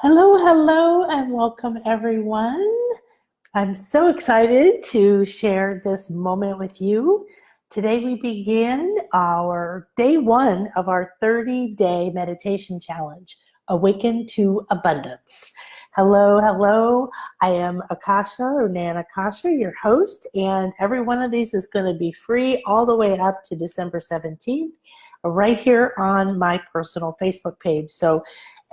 Hello, hello, and welcome everyone. I'm so excited to share this moment with you. Today we begin our day one of our 30-day meditation challenge, Awaken to Abundance. Hello, hello. I am Akasha, or Nan Akasha, your host, and every one of these is going to be free all the way up to December 17th, right here on my personal Facebook page. So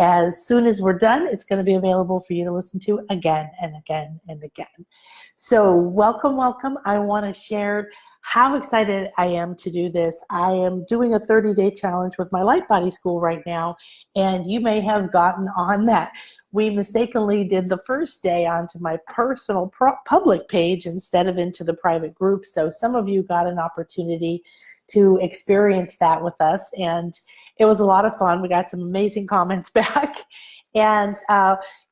as soon as we're done, it's going to be available for you to listen to again and again and again. So welcome, welcome. I want to share how excited I am to do this. I am doing a 30-day challenge with my Light Body School right now, and you may have gotten on that. We mistakenly did the first day onto my personal public page instead of into the private group. So some of you got an opportunity to experience that with us, and it was a lot of fun. We got some amazing comments back, and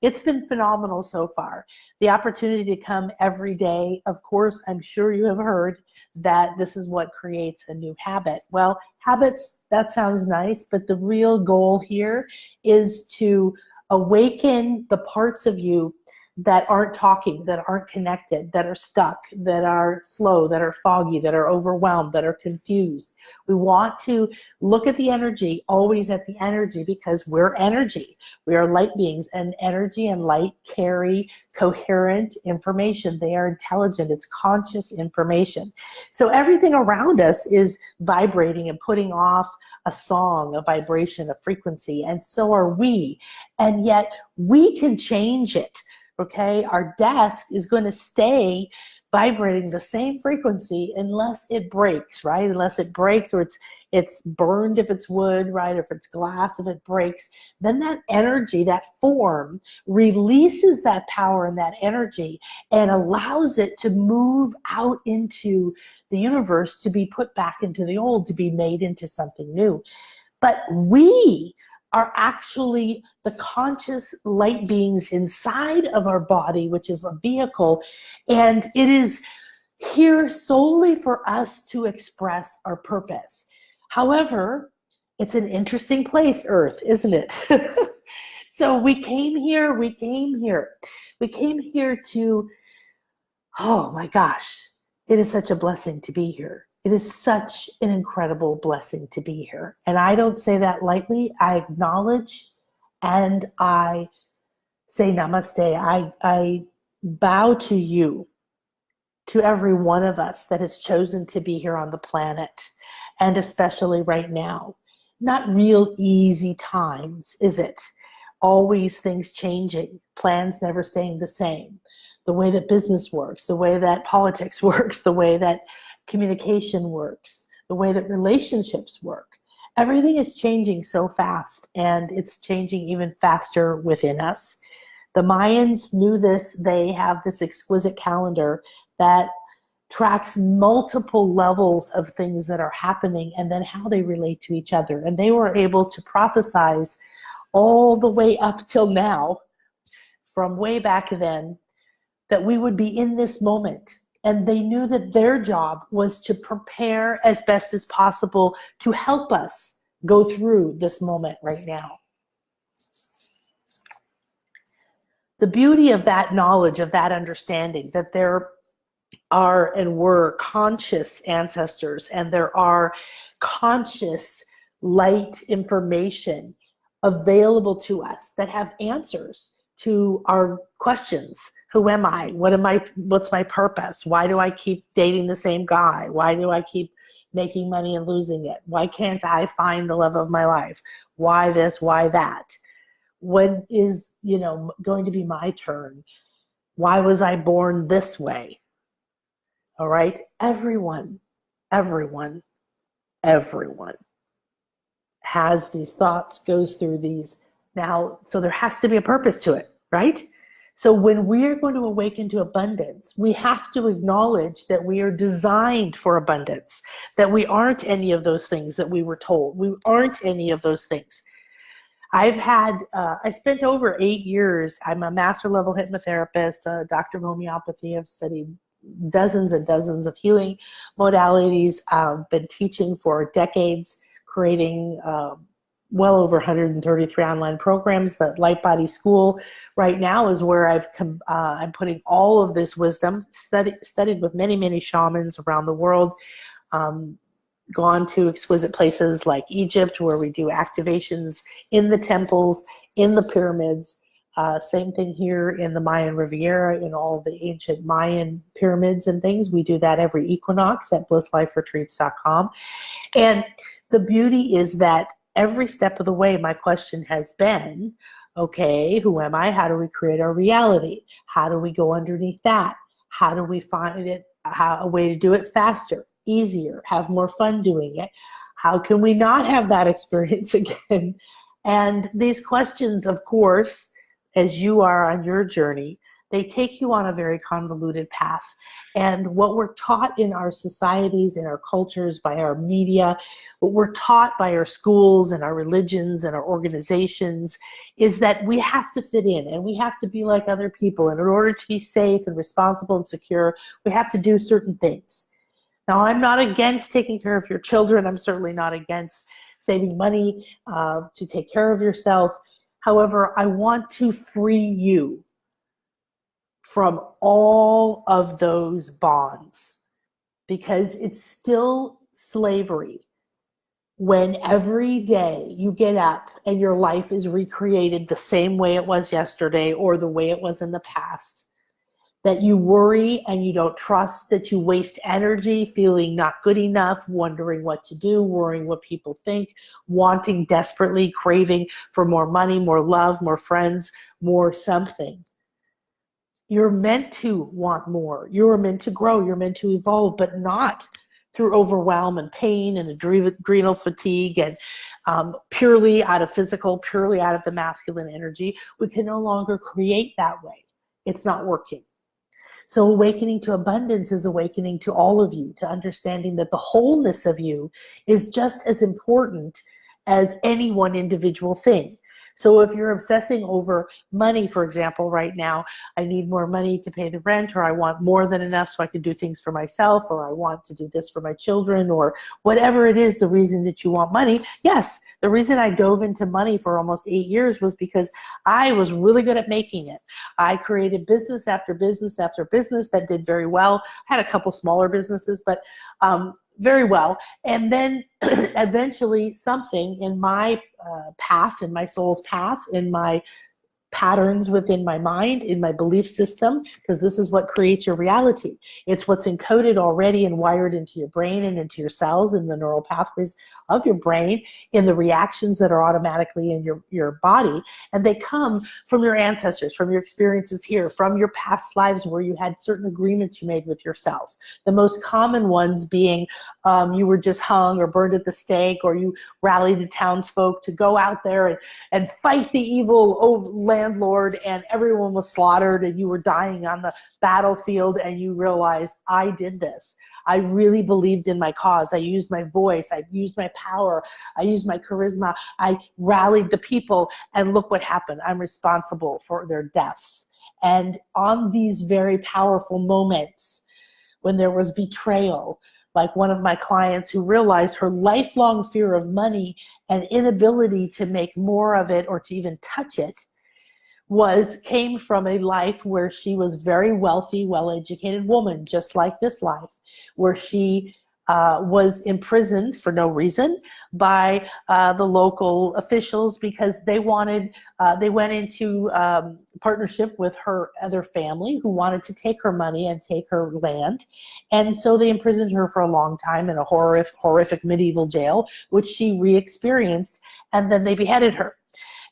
it's been phenomenal so far. The opportunity to come every day, of course, I'm sure you have heard that this is what creates a new habit. Well, habits, that sounds nice, but the real goal here is to awaken the parts of you that aren't talking, that aren't connected, that are stuck, that are slow, that are foggy, that are overwhelmed, that are confused. We want to look at the energy, always at the energy, because we're energy. We are light beings, and energy and light carry coherent information. They are intelligent. It's conscious information. So everything around us is vibrating and putting off a song, a vibration, a frequency, and so are we. And yet we can change it. Okay, our desk is going to stay vibrating the same frequency unless it breaks, right? Unless it breaks, or it's burned if it's wood, right? If it's glass, if it breaks, then that energy, that form, releases that power and that energy and allows it to move out into the universe, to be put back into the old, to be made into something new. But we are actually the conscious light beings inside of our body, which is a vehicle, and it is here solely for us to express our purpose. However, it's an interesting place, Earth, isn't it? So we came here to, oh my gosh, it is such a blessing to be here. It is such an incredible blessing to be here. And I don't say that lightly. I acknowledge and I say namaste. I bow to you, to every one of us that has chosen to be here on the planet, and especially right now. Not real easy times, is it? Always things changing, plans never staying the same. The way that business works, the way that politics works, the way that communication works, the way that relationships work. Everything is changing so fast, and it's changing even faster within us. The Mayans knew this. They have this exquisite calendar that tracks multiple levels of things that are happening and then how they relate to each other. And they were able to prophesize all the way up till now, from way back then, that we would be in this moment. And they knew that their job was to prepare as best as possible to help us go through this moment right now. The beauty of that knowledge, of that understanding, that there are and were conscious ancestors, and there are conscious light information available to us that have answers to our questions. Who am I? What's my purpose? Why do I keep dating the same guy? Why do I keep making money and losing it? Why can't I find the love of my life? Why this? Why that? When is, going to be my turn? Why was I born this way? All right? Everyone has these thoughts, goes through these. Now, so there has to be a purpose to it, right? So when we're going to awaken to abundance, we have to acknowledge that we are designed for abundance, that we aren't any of those things that we were told. We aren't any of those things. I spent over 8 years, I'm a master level hypnotherapist, a doctor of homeopathy. I've studied dozens and dozens of healing modalities. I've been teaching for decades, creating well over 133 online programs. The Light Body School right now is where I'm putting all of this wisdom, studied with many, many shamans around the world, gone to exquisite places like Egypt where we do activations in the temples, in the pyramids. Same thing here in the Mayan Riviera, in all the ancient Mayan pyramids and things. We do that every equinox at blissliferetreats.com. And the beauty is that every step of the way, my question has been, okay, who am I? How do we create our reality? How do we go underneath that? How do we find a way to do it faster, easier, have more fun doing it? How can we not have that experience again? And these questions, of course, as you are on your journey, they take you on a very convoluted path. And what we're taught in our societies, in our cultures, by our media, what we're taught by our schools and our religions and our organizations is that we have to fit in and we have to be like other people. And in order to be safe and responsible and secure, we have to do certain things. Now, I'm not against taking care of your children. I'm certainly not against saving money to take care of yourself. However, I want to free you from all of those bonds, because it's still slavery when every day you get up and your life is recreated the same way it was yesterday or the way it was in the past, that you worry and you don't trust, that you waste energy feeling not good enough, wondering what to do, worrying what people think, wanting desperately, craving for more money, more love, more friends, more something. You're meant to want more. You're meant to grow. You're meant to evolve, but not through overwhelm and pain and adrenal fatigue and purely out of physical, purely out of the masculine energy. We can no longer create that way. It's not working. So awakening to abundance is awakening to all of you, to understanding that the wholeness of you is just as important as any one individual thing. So if you're obsessing over money, for example, right now, I need more money to pay the rent, or I want more than enough so I can do things for myself, or I want to do this for my children, or whatever it is, the reason that you want money. Yes, the reason I dove into money for almost 8 years was because I was really good at making it. I created business after business after business that did very well. I had a couple smaller businesses, but very well. And then eventually something in my path, in my soul's path, in my patterns within my mind, in my belief system, because this is what creates your reality. It's what's encoded already and wired into your brain and into your cells and the neural pathways of your brain, in the reactions that are automatically in your body. And they come from your ancestors, from your experiences here, from your past lives where you had certain agreements you made with yourself. The most common ones being you were just hung or burned at the stake, or you rallied the townsfolk to go out there and fight the evil landlord, and everyone was slaughtered and you were dying on the battlefield, and you realized, I did this. I really believed in my cause. I used my voice. I used my power. I used my charisma. I rallied the people, and look what happened. I'm responsible for their deaths. And on these very powerful moments, when there was betrayal, like one of my clients who realized her lifelong fear of money and inability to make more of it or to even touch it came from a life where she was very wealthy, well-educated woman, just like this life, where she was imprisoned for no reason by the local officials because they went into partnership with her other family who wanted to take her money and take her land. And so they imprisoned her for a long time in a horrific medieval jail, which she re-experienced, and then they beheaded her.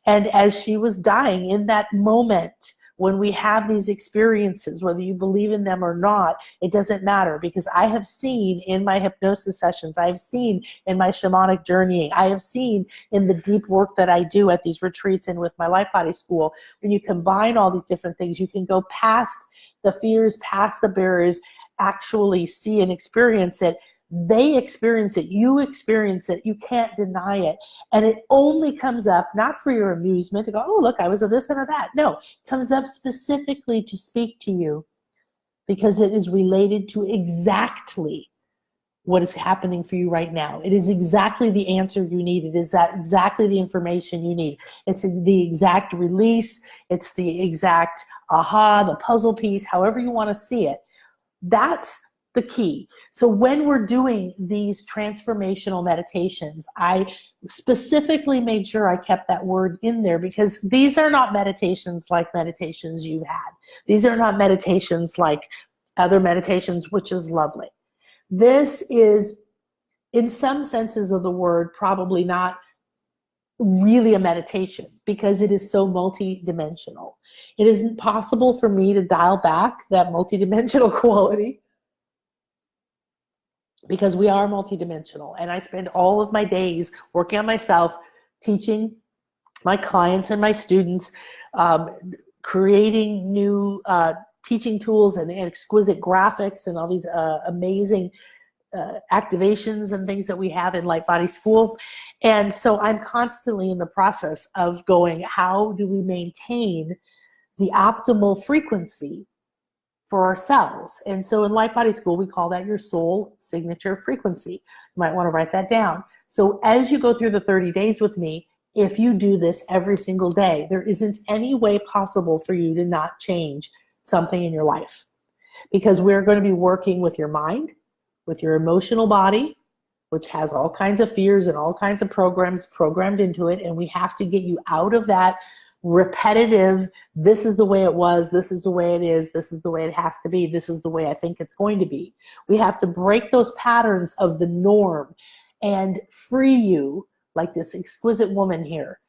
And as she was dying, in that moment, when we have these experiences, whether you believe in them or not, it doesn't matter, because I have seen in my hypnosis sessions, I have seen in my shamanic journeying, I have seen in the deep work that I do at these retreats and with my Light Body School, when you combine all these different things, you can go past the fears, past the barriers, actually see and experience it. They experience it, you experience it, you can't deny it. And it only comes up, not for your amusement, to go, oh, look, I was a this and a that. No, it comes up specifically to speak to you, because it is related to exactly what is happening for you right now. It is exactly the answer you need. It is that exactly the information you need. It's the exact release. It's the exact aha, the puzzle piece, however you want to see it. That's the key. So when we're doing these transformational meditations, I specifically made sure I kept that word in there, because these are not meditations like meditations you've had. These are not meditations like other meditations, which is lovely. This is, in some senses of the word, probably not really a meditation, because it is so multi-dimensional. It isn't possible for me to dial back that multi-dimensional quality, because we are multi-dimensional, and I spend all of my days working on myself, teaching my clients and my students, creating new teaching tools and exquisite graphics and all these amazing activations and things that we have in Light Body School. And so I'm constantly in the process of going, how do we maintain the optimal frequency for ourselves? And so in Light Body School, we call that your soul signature frequency. You might want to write that down. So as you go through the 30 days with me, if you do this every single day, there isn't any way possible for you to not change something in your life, because we're going to be working with your mind, with your emotional body, which has all kinds of fears and all kinds of programs programmed into it. And we have to get you out of that repetitive, this is the way it was, this is the way it is, this is the way it has to be, this is the way I think it's going to be. We have to break those patterns of the norm and free you, like this exquisite woman here,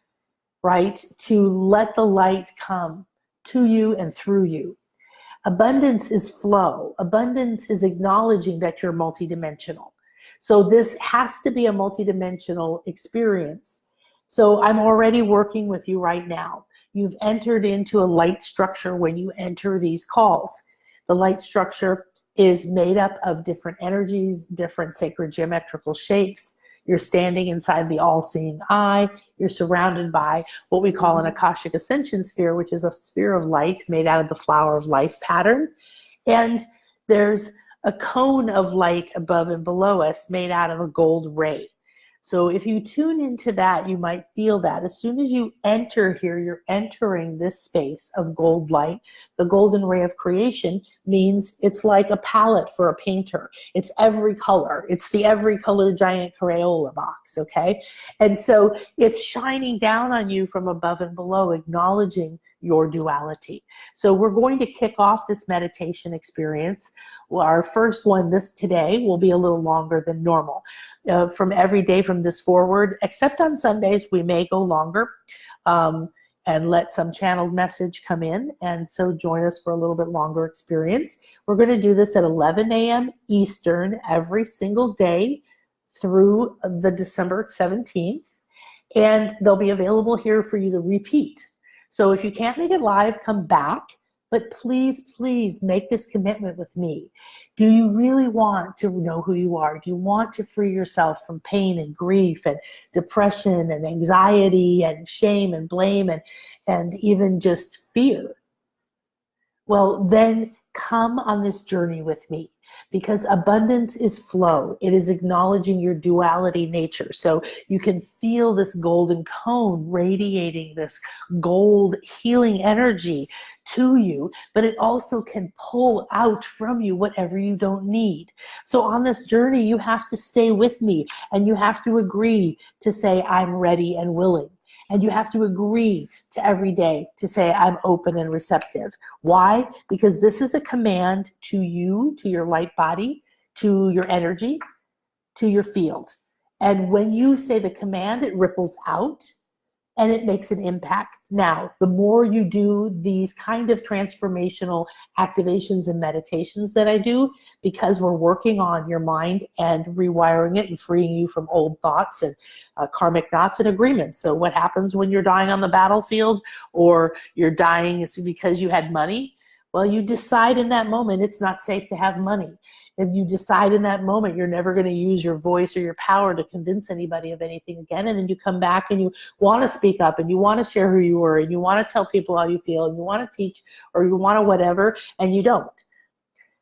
right? To let the light come to you and through you. Abundance is flow. Abundance is acknowledging that you're multidimensional. So this has to be a multidimensional experience. So I'm already working with you right now. You've entered into a light structure when you enter these calls. The light structure is made up of different energies, different sacred geometrical shapes. You're standing inside the all-seeing eye. You're surrounded by what we call an Akashic Ascension sphere, which is a sphere of light made out of the flower of life pattern. And there's a cone of light above and below us made out of a gold ray. So if you tune into that, you might feel that. As soon as you enter here, you're entering this space of gold light. The golden ray of creation means it's like a palette for a painter. It's every color. It's the every color giant Crayola box, okay? And so it's shining down on you from above and below, acknowledging your duality. So we're going to kick off this meditation experience. Well, our first one today will be a little longer than normal. From every day from this forward, except on Sundays, we may go longer and let some channeled message come in. And so join us for a little bit longer experience. We're going to do this at 11 a.m. Eastern every single day through the December 17th. And they'll be available here for you to repeat. So if you can't make it live, come back. But please, please make this commitment with me. Do you really want to know who you are? Do you want to free yourself from pain and grief and depression and anxiety and shame and blame and even just fear? Well, then come on this journey with me, because abundance is flow. It is acknowledging your duality nature. So you can feel this golden cone radiating this gold healing energy to you, but it also can pull out from you whatever you don't need. So on this journey, you have to stay with me, and you have to agree to say, I'm ready and willing. And you have to agree to every day to say, I'm open and receptive. Why? Because this is a command to you, to your light body, to your energy, to your field. And when you say the command, it ripples out and it makes an impact. Now, the more you do these kind of transformational activations and meditations that I do, because we're working on your mind and rewiring it and freeing you from old thoughts and karmic knots and agreements. So what happens when you're dying on the battlefield, or you're dying is because you had money? Well, you decide in that moment it's not safe to have money. And you decide in that moment you're never going to use your voice or your power to convince anybody of anything again. And then you come back and you want to speak up and you want to share who you were and you want to tell people how you feel and you want to teach or you want to whatever, and you don't.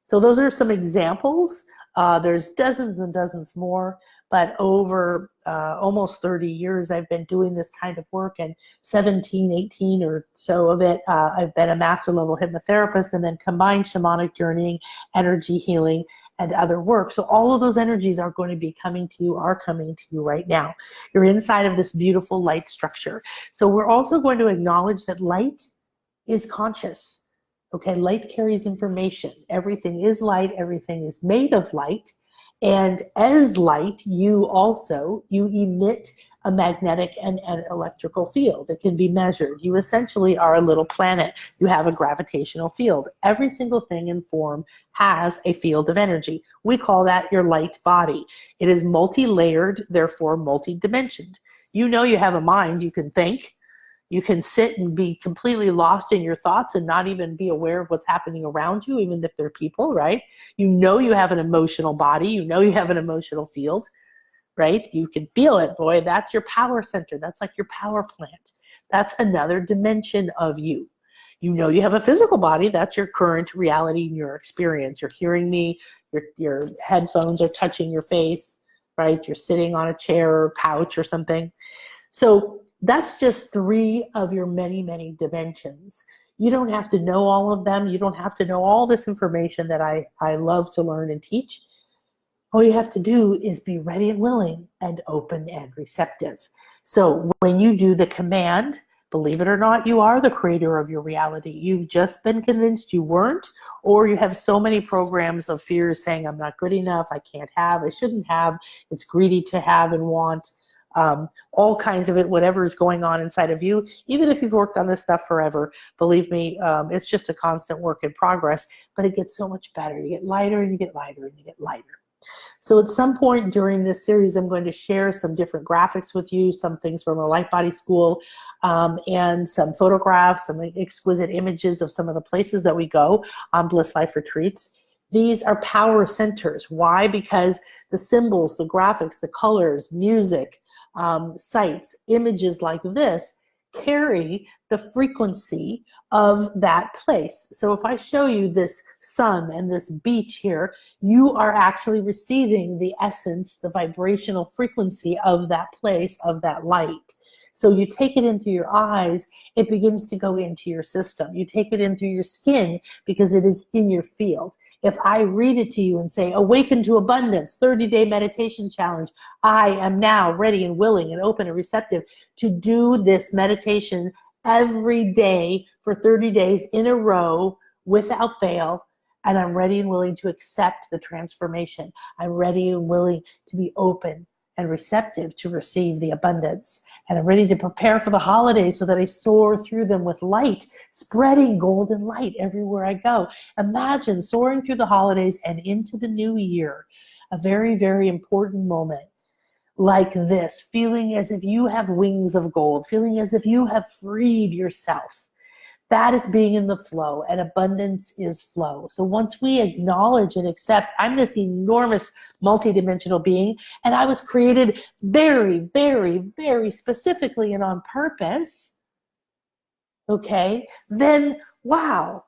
So those are some examples There's dozens and dozens more, but over almost 30 years, I've been doing this kind of work, and 17, 18 or so of it, I've been a master level hypnotherapist, and then combined shamanic journeying, energy healing, and other work. So all of those energies are going to be coming to you, are coming to you right now. You're inside of this beautiful light structure. So we're also going to acknowledge that light is conscious. Okay, light carries information. Everything is light, everything is made of light. And as light, you emit a magnetic and an electrical field that can be measured. You essentially are a little planet. You have a gravitational field. Every single thing in form has a field of energy. We call that your light body. It is multi-layered, therefore multi-dimensioned. You know you have a mind, you can think. You can sit and be completely lost in your thoughts and not even be aware of what's happening around you, even if they're people, right? You know you have an emotional body. You know you have an emotional field, right? You can feel it, boy. That's your power center. That's like your power plant. That's another dimension of you. You know you have a physical body. That's your current reality and your experience. You're hearing me. Your headphones are touching your face, right? You're sitting on a chair or couch or something. So that's just 3 of your many, many dimensions. You don't have to know all of them. You don't have to know all this information that I love to learn and teach. All you have to do is be ready and willing and open and receptive. So when you do the command, believe it or not, you are the creator of your reality. You've just been convinced you weren't, or you have so many programs of fear saying, I'm not good enough, I can't have, I shouldn't have, it's greedy to have and want. All kinds of it, whatever is going on inside of you. Even if you've worked on this stuff forever, believe me, it's just a constant work in progress, but it gets so much better. You get lighter and you get lighter and you get lighter. So at some point during this series, I'm going to share some different graphics with you, some things from our Light Body School, and some photographs, some exquisite images of some of the places that we go on Bliss Life retreats. These are power centers. Why? Because the symbols, the graphics, the colors, music, sites, images like this carry the frequency of that place. So if I show you this sun and this beach here, you are actually receiving the essence, the vibrational frequency of that place, of that light. So you take it in through your eyes, it begins to go into your system. You take it in through your skin because it is in your field. If I read it to you and say, awaken to abundance, 30-day meditation challenge, I am now ready and willing and open and receptive to do this meditation every day for 30 days in a row without fail. And I'm ready and willing to accept the transformation. I'm ready and willing to be open and receptive to receive the abundance. And I'm ready to prepare for the holidays so that I soar through them with light, spreading golden light everywhere I go. Imagine soaring through the holidays and into the new year, a very, very important moment like this, feeling as if you have wings of gold, feeling as if you have freed yourself. That is being in the flow, and abundance is flow. So once we acknowledge and accept, I'm this enormous multidimensional being, and I was created very, very, very specifically and on purpose, okay, then wow,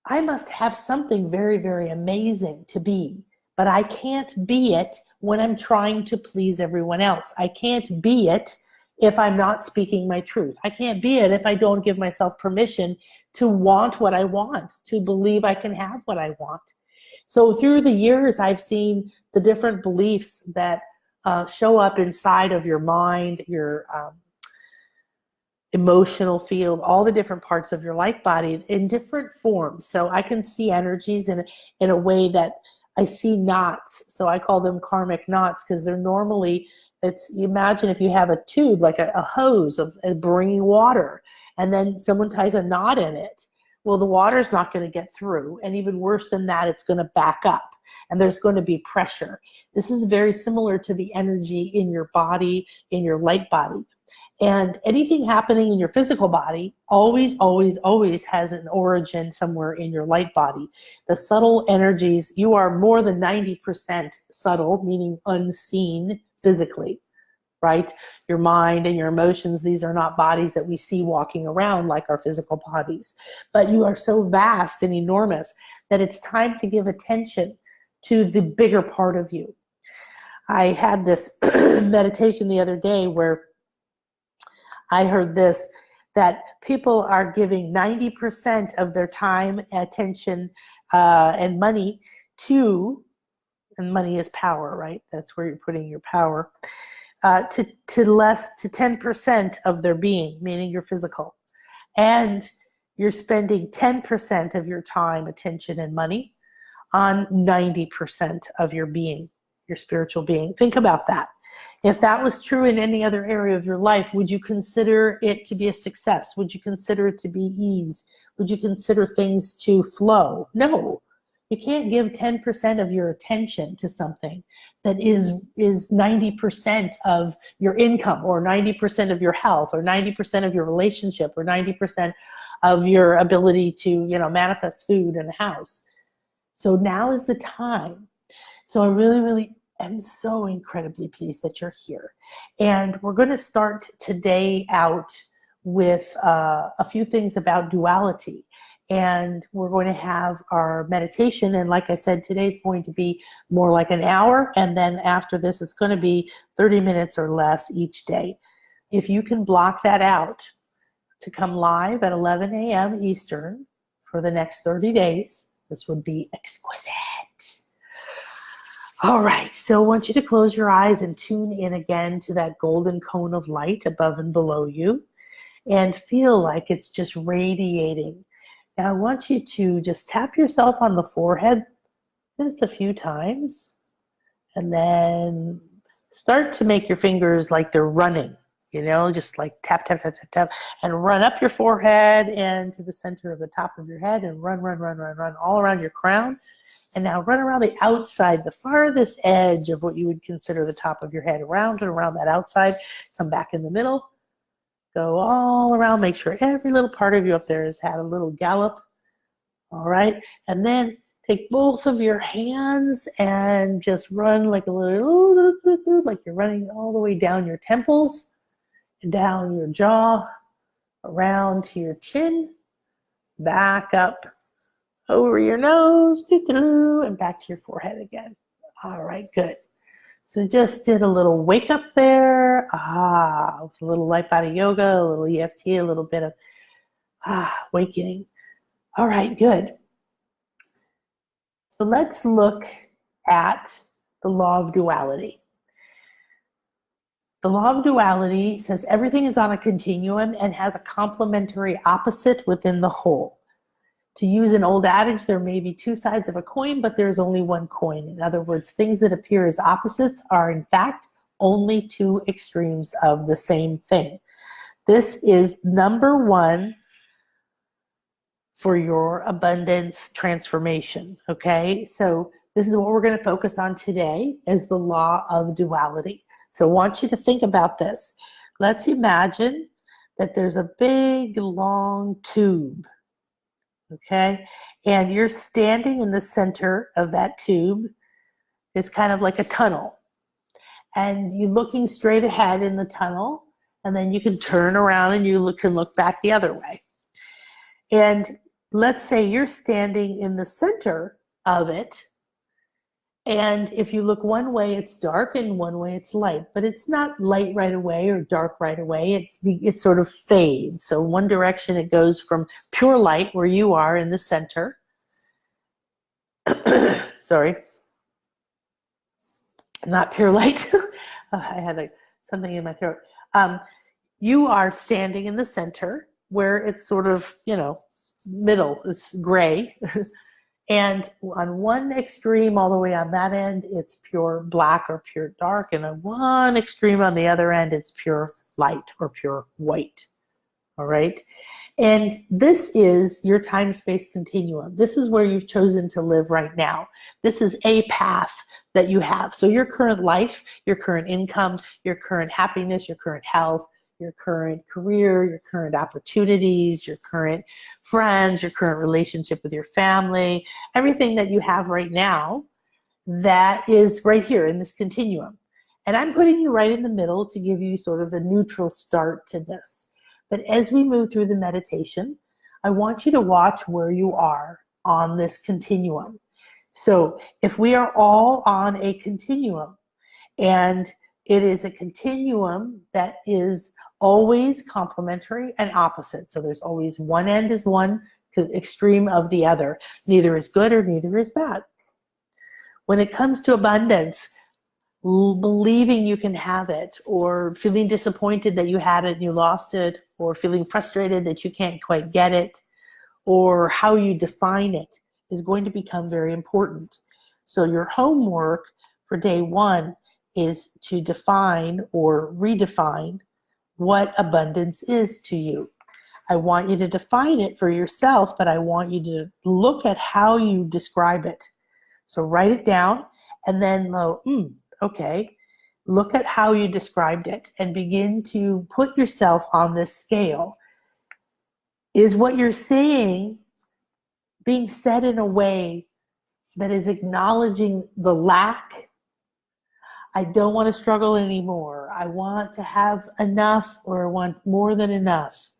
I must have something very, very amazing to be, but I can't be it when I'm trying to please everyone else. I can't be it if I'm not speaking my truth. I can't be it if I don't give myself permission to want what I want, to believe I can have what I want. So through the years, I've seen the different beliefs that show up inside of your mind, your emotional field, all the different parts of your light body in different forms. So I can see energies in a way that I see knots. So I call them karmic knots because they're normally, imagine if you have a tube, like a hose of bringing water, and then someone ties a knot in it. Well, the water's not going to get through. And even worse than that, it's going to back up and there's going to be pressure. This is very similar to the energy in your body, in your light body. And anything happening in your physical body always, always, always has an origin somewhere in your light body. The subtle energies, you are more than 90% subtle, meaning unseen physically, right? Your mind and your emotions, these are not bodies that we see walking around like our physical bodies. But you are so vast and enormous that it's time to give attention to the bigger part of you. I had this meditation the other day where I heard this, that people are giving 90% of their time, attention, and money to, and money is power, right? That's where you're putting your power, to 10% of their being, meaning your physical. And you're spending 10% of your time, attention, and money on 90% of your being, your spiritual being. Think about that. If that was true in any other area of your life, would you consider it to be a success? Would you consider it to be ease? Would you consider things to flow? No. You can't give 10% of your attention to something that is 90% of your income, or 90% of your health, or 90% of your relationship, or 90% of your ability to, manifest food in a house. So now is the time. So I really am so incredibly pleased that you're here. And we're going to start today out with a few things about duality. And we're going to have our meditation. And like I said, today's going to be more like an hour. And then after this, it's going to be 30 minutes or less each day. If you can block that out to come live at 11 a.m. Eastern for the next 30 days, this would be exquisite. All right, so I want you to close your eyes and tune in again to that golden cone of light above and below you, and feel like it's just radiating. Now I want you to just tap yourself on the forehead just a few times, and then start to make your fingers like they're running, just like tap, tap, tap, tap, tap, and run up your forehead and to the center of the top of your head, and run all around your crown. And now run around the outside, the farthest edge of what you would consider the top of your head, around and around that outside. Come back in the middle. Go all around. Make sure every little part of you up there has had a little gallop. All right. And then take both of your hands and just run like a little, like you're running all the way down your temples, down your jaw, around to your chin, back up over your nose, and back to your forehead again. All right, good. So just did a little wake up there, with a little light body yoga, a little EFT, a little bit of awakening. All right, good. So let's look at the law of duality. The law of duality says everything is on a continuum and has a complementary opposite within the whole. To use an old adage, there may be two sides of a coin, but there's only one coin. In other words, things that appear as opposites are in fact only two extremes of the same thing. This is number one for your abundance transformation, okay? So this is what we're going to focus on today, is the law of duality. So I want you to think about this. Let's imagine that there's a big, long tube, okay? And you're standing in the center of that tube. It's kind of like a tunnel. And you're looking straight ahead in the tunnel, and then you can turn around and you can look back the other way. And let's say you're standing in the center of it, and if you look one way, it's dark, and one way it's light. But it's not light right away or dark right away. It sort of fades. So one direction it goes from pure light, where you are in the center. Sorry. Not pure light. I had something in my throat. You are standing in the center, where it's sort of, middle. It's gray. And on one extreme, all the way on that end, it's pure black or pure dark. And on one extreme on the other end, it's pure light or pure white. All right? And this is your time-space continuum. This is where you've chosen to live right now. This is a path that you have. So your current life, your current income, your current happiness, your current health, your current career, your current opportunities, your current friends, your current relationship with your family, everything that you have right now, that is right here in this continuum. And I'm putting you right in the middle to give you sort of a neutral start to this. But as we move through the meditation, I want you to watch where you are on this continuum. So if we are all on a continuum, and it is a continuum that is always complementary and opposite. So there's always one end is one extreme of the other. Neither is good or neither is bad. When it comes to abundance, believing you can have it, or feeling disappointed that you had it and you lost it, or feeling frustrated that you can't quite get it, or how you define it is going to become very important. So your homework for day one is to define or redefine what abundance is to you. I want you to define it for yourself, but I want you to look at how you describe it. So write it down and then okay, look at how you described it and begin to put yourself on this scale. Is what you're saying being said in a way that is acknowledging the lack? I don't want to struggle anymore. I want to have enough, or I want more than enough,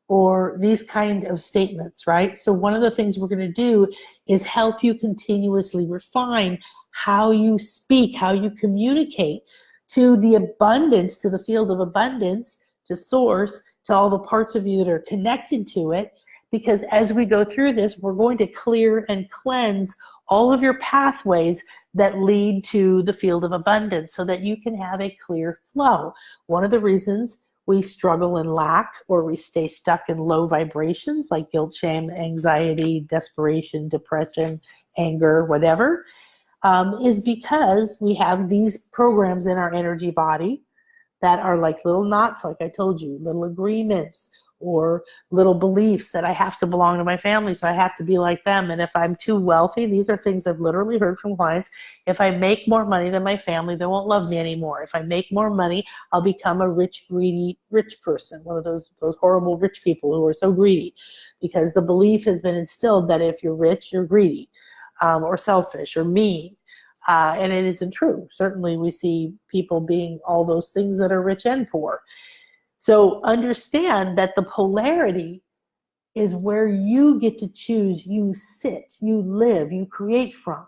or these kind of statements, right? So one of the things we're going to do is help you continuously refine how you speak, how you communicate to the abundance, to the field of abundance, to source, to all the parts of you that are connected to it. Because as we go through this, we're going to clear and cleanse all of your pathways that lead to the field of abundance so that you can have a clear flow. One of the reasons we struggle in lack, or we stay stuck in low vibrations like guilt, shame, anxiety, desperation, depression, anger, whatever, is because we have these programs in our energy body that are like little knots, like I told you, little agreements, or little beliefs that I have to belong to my family, so I have to be like them. And if I'm too wealthy, these are things I've literally heard from clients. If I make more money than my family, they won't love me anymore. If I make more money, I'll become a rich, greedy, rich person, one of those horrible rich people who are so greedy, because the belief has been instilled that if you're rich, you're greedy, or selfish, or mean. And it isn't true. Certainly we see people being all those things that are rich and poor. So understand that the polarity is where you get to choose, you sit, you live, you create from.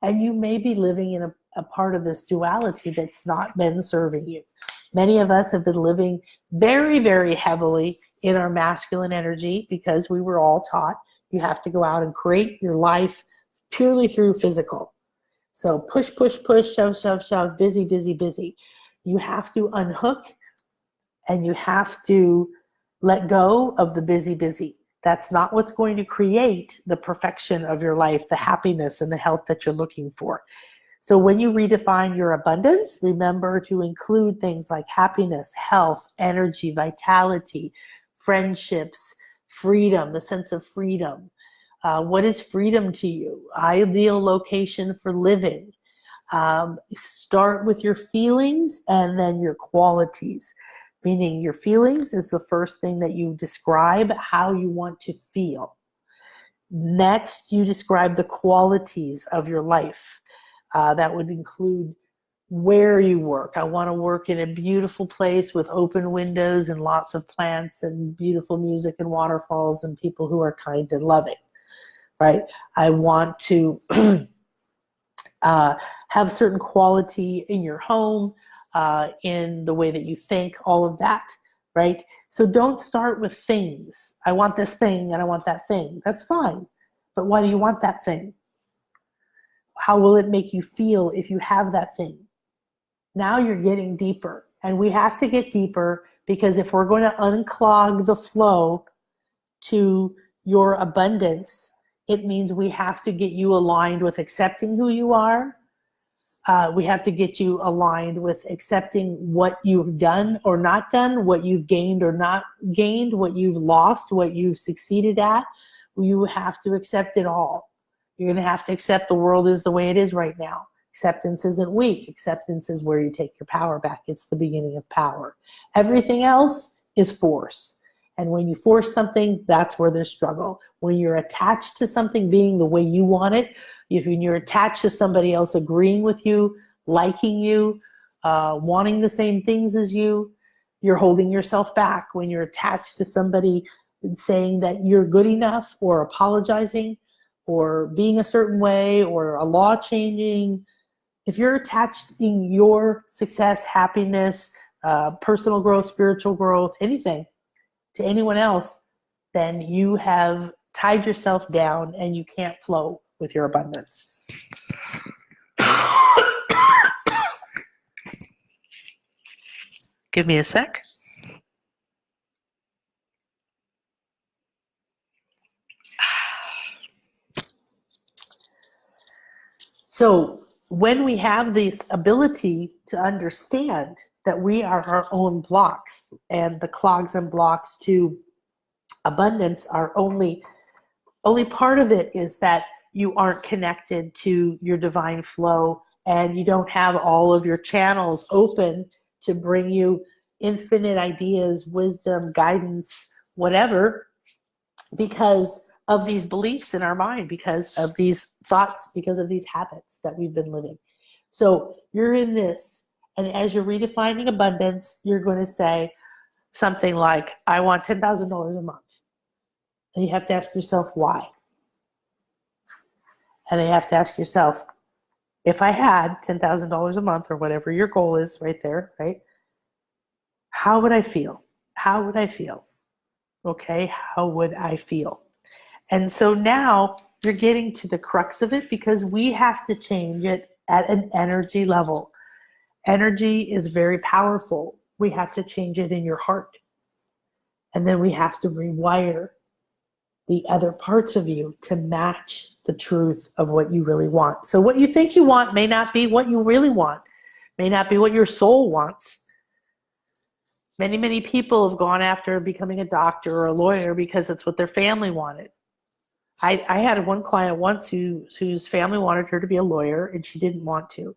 And you may be living in a part of this duality that's not been serving you. Many of us have been living very, very heavily in our masculine energy because we were all taught you have to go out and create your life purely through physical. So push, push, push, shove, shove, shove, busy, busy, busy. You have to unhook. And you have to let go of the busy, busy. That's not what's going to create the perfection of your life, the happiness and the health that you're looking for. So when you redefine your abundance, remember to include things like happiness, health, energy, vitality, friendships, freedom, the sense of freedom. What is freedom to you? Ideal location for living. Start with your feelings and then your qualities. Meaning your feelings is the first thing that you describe how you want to feel. Next, you describe the qualities of your life. That would include where you work. I want to work in a beautiful place with open windows and lots of plants and beautiful music and waterfalls and people who are kind and loving, right? I want to have certain quality in your home, in the way that you think, all of that, right? So don't start with things. I want this thing and I want that thing. That's fine. But why do you want that thing? How will it make you feel if you have that thing? Now you're getting deeper. And we have to get deeper because if we're going to unclog the flow to your abundance, it means we have to get you aligned with accepting who you are. We have to get you aligned with accepting what you've done or not done, what you've gained or not gained, what you've lost, what you've succeeded at. You have to accept it all. You're going to have to accept the world is the way it is right now. Acceptance isn't weak. Acceptance is where you take your power back. It's the beginning of power. Everything else is force. And when you force something, that's where there's struggle. When you're attached to something being the way you want it, when you're attached to somebody else agreeing with you, liking you, wanting the same things as you, you're holding yourself back. When you're attached to somebody saying that you're good enough or apologizing or being a certain way or a law changing, if you're attached in your success, happiness, personal growth, spiritual growth, anything to anyone else, then you have tied yourself down and you can't flow with your abundance. Give me a sec. So when we have this ability to understand that we are our own blocks, and the clogs and blocks to abundance are only part of it is that you aren't connected to your divine flow, and you don't have all of your channels open to bring you infinite ideas, wisdom, guidance, whatever, because of these beliefs in our mind, because of these thoughts, because of these habits that we've been living. So you're in this, and as you're redefining abundance, you're going to say something like, I want $10,000 a month. And you have to ask yourself why. And you have to ask yourself, if I had $10,000 a month, or whatever your goal is right there, right? How would I feel? How would I feel? Okay, how would I feel? And so now you're getting to the crux of it, because we have to change it at an energy level. Energy is very powerful. We have to change it in your heart. And then we have to rewire the other parts of you to match the truth of what you really want. So what you think you want may not be what you really want, may not be what your soul wants. Many, many people have gone after becoming a doctor or a lawyer because it's what their family wanted. I had one client once whose family wanted her to be a lawyer, and she didn't want to.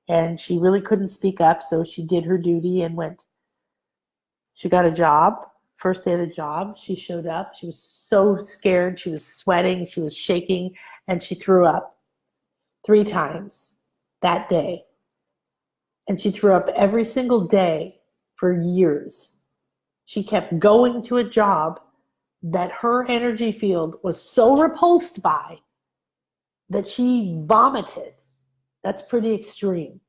And she really couldn't speak up, so she did her duty and went. She got a job. First day of the job, she showed up. She was so scared. She was sweating. She was shaking, and she threw up 3 times that day. And she threw up every single day for years. She kept going to a job that her energy field was so repulsed by that she vomited. That's pretty extreme.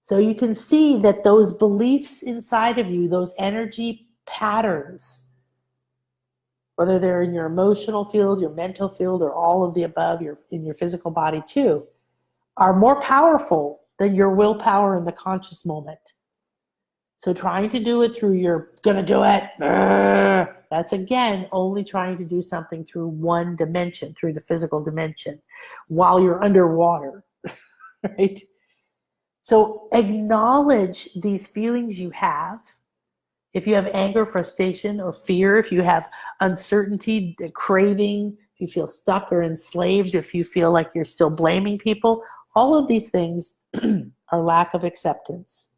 So you can see that those beliefs inside of you, those energy patterns, whether they're in your emotional field, your mental field, or all of the above, in your physical body too, are more powerful than your willpower in the conscious moment. So trying to do it through you're going to do it, that's again only trying to do something through one dimension, through the physical dimension, while you're underwater, right? So acknowledge these feelings you have. If you have anger, frustration, or fear, if you have uncertainty, craving, if you feel stuck or enslaved, if you feel like you're still blaming people, all of these things are lack of acceptance.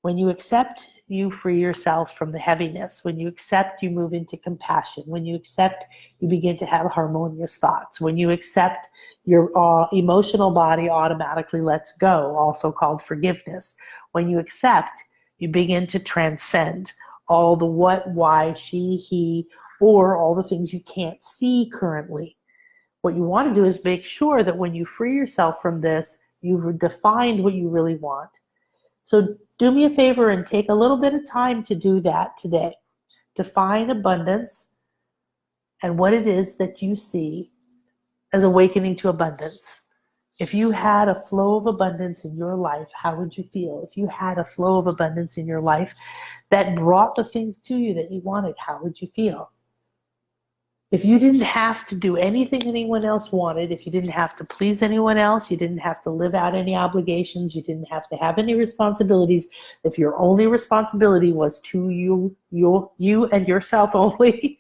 When you accept, you free yourself from the heaviness. When you accept, you move into compassion. When you accept, you begin to have harmonious thoughts. When you accept, your emotional body automatically lets go, also called forgiveness. When you accept, you begin to transcend all the what, why, she, he, or all the things you can't see currently. What you want to do is make sure that when you free yourself from this, you've defined what you really want. So do me a favor and take a little bit of time to do that today. Define abundance and what it is that you see as awakening to abundance. If you had a flow of abundance in your life, how would you feel? If you had a flow of abundance in your life that brought the things to you that you wanted, how would you feel? If you didn't have to do anything anyone else wanted, if you didn't have to please anyone else, you didn't have to live out any obligations, you didn't have to have any responsibilities, if your only responsibility was to you and yourself only,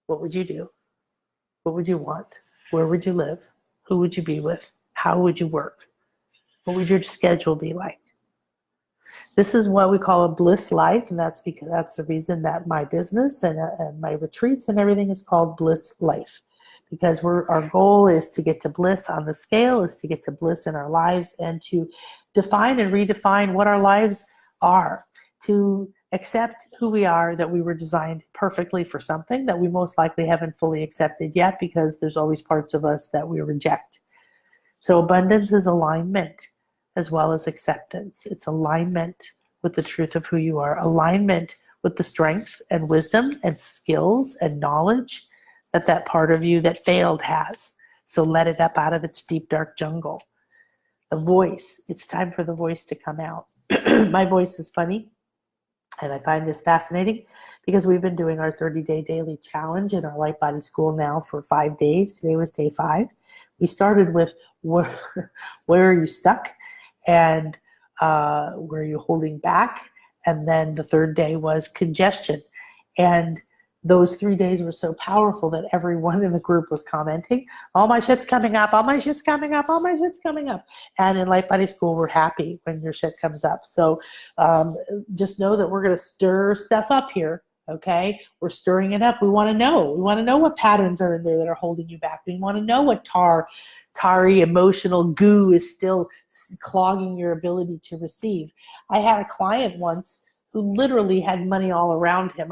what would you do? What would you want? Where would you live? Who would you be with? How would you work? What would your schedule be like? This is what we call a bliss life, and that's because that's the reason that my business and my retreats and everything is called Bliss Life, because our goal is to get to bliss on the scale, is to get to bliss in our lives, and to define and redefine what our lives are, to accept who we are, that we were designed perfectly for something that we most likely haven't fully accepted yet, because there's always parts of us that we reject. So abundance is alignment as well as acceptance. It's alignment with the truth of who you are, alignment with the strength and wisdom and skills and knowledge that that part of you that failed has. So let it up out of its deep, dark jungle. The voice, it's time for the voice to come out. My voice is funny, and I find this fascinating because we've been doing our 30-day daily challenge in our Light Body School now for 5 days. Today was day 5. We started with where are you stuck, and where are you holding back? And then the third day was congestion. And those 3 days were so powerful that everyone in the group was commenting, all my shit's coming up, all my shit's coming up, all my shit's coming up. And in Light Body School, we're happy when your shit comes up. So just know that we're going to stir stuff up here. Okay, we're stirring it up. We want to know. We want to know what patterns are in there that are holding you back. We want to know what tarry emotional goo is still clogging your ability to receive. I had a client once who literally had money all around him.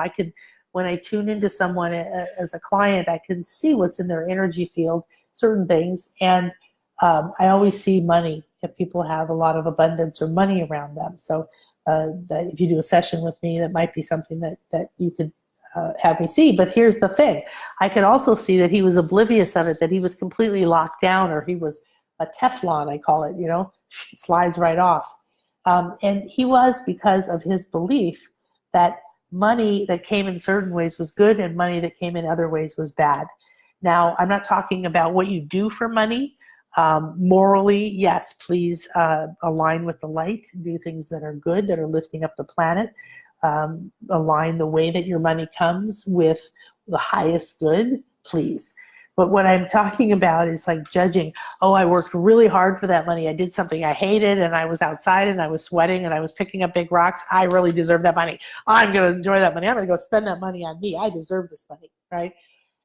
When I tune into someone as a client, I can see what's in their energy field, certain things, and I always see money if people have a lot of abundance or money around them. So that if you do a session with me, that might be something that you could have me see. But here's the thing. I could also see that he was oblivious of it, that he was completely locked down, or he was a Teflon, I call it, slides right off. And he was, because of his belief that money that came in certain ways was good and money that came in other ways was bad. Now, I'm not talking about what you do for money. Morally, yes, please align with the light, do things that are good, that are lifting up the planet, align the way that your money comes with the highest good, please. But what I'm talking about is like judging, oh, I worked really hard for that money. I did something I hated, and I was outside and I was sweating and I was picking up big rocks. I really deserve that money. I'm going to enjoy that money. I'm going to go spend that money on me. I deserve this money, right?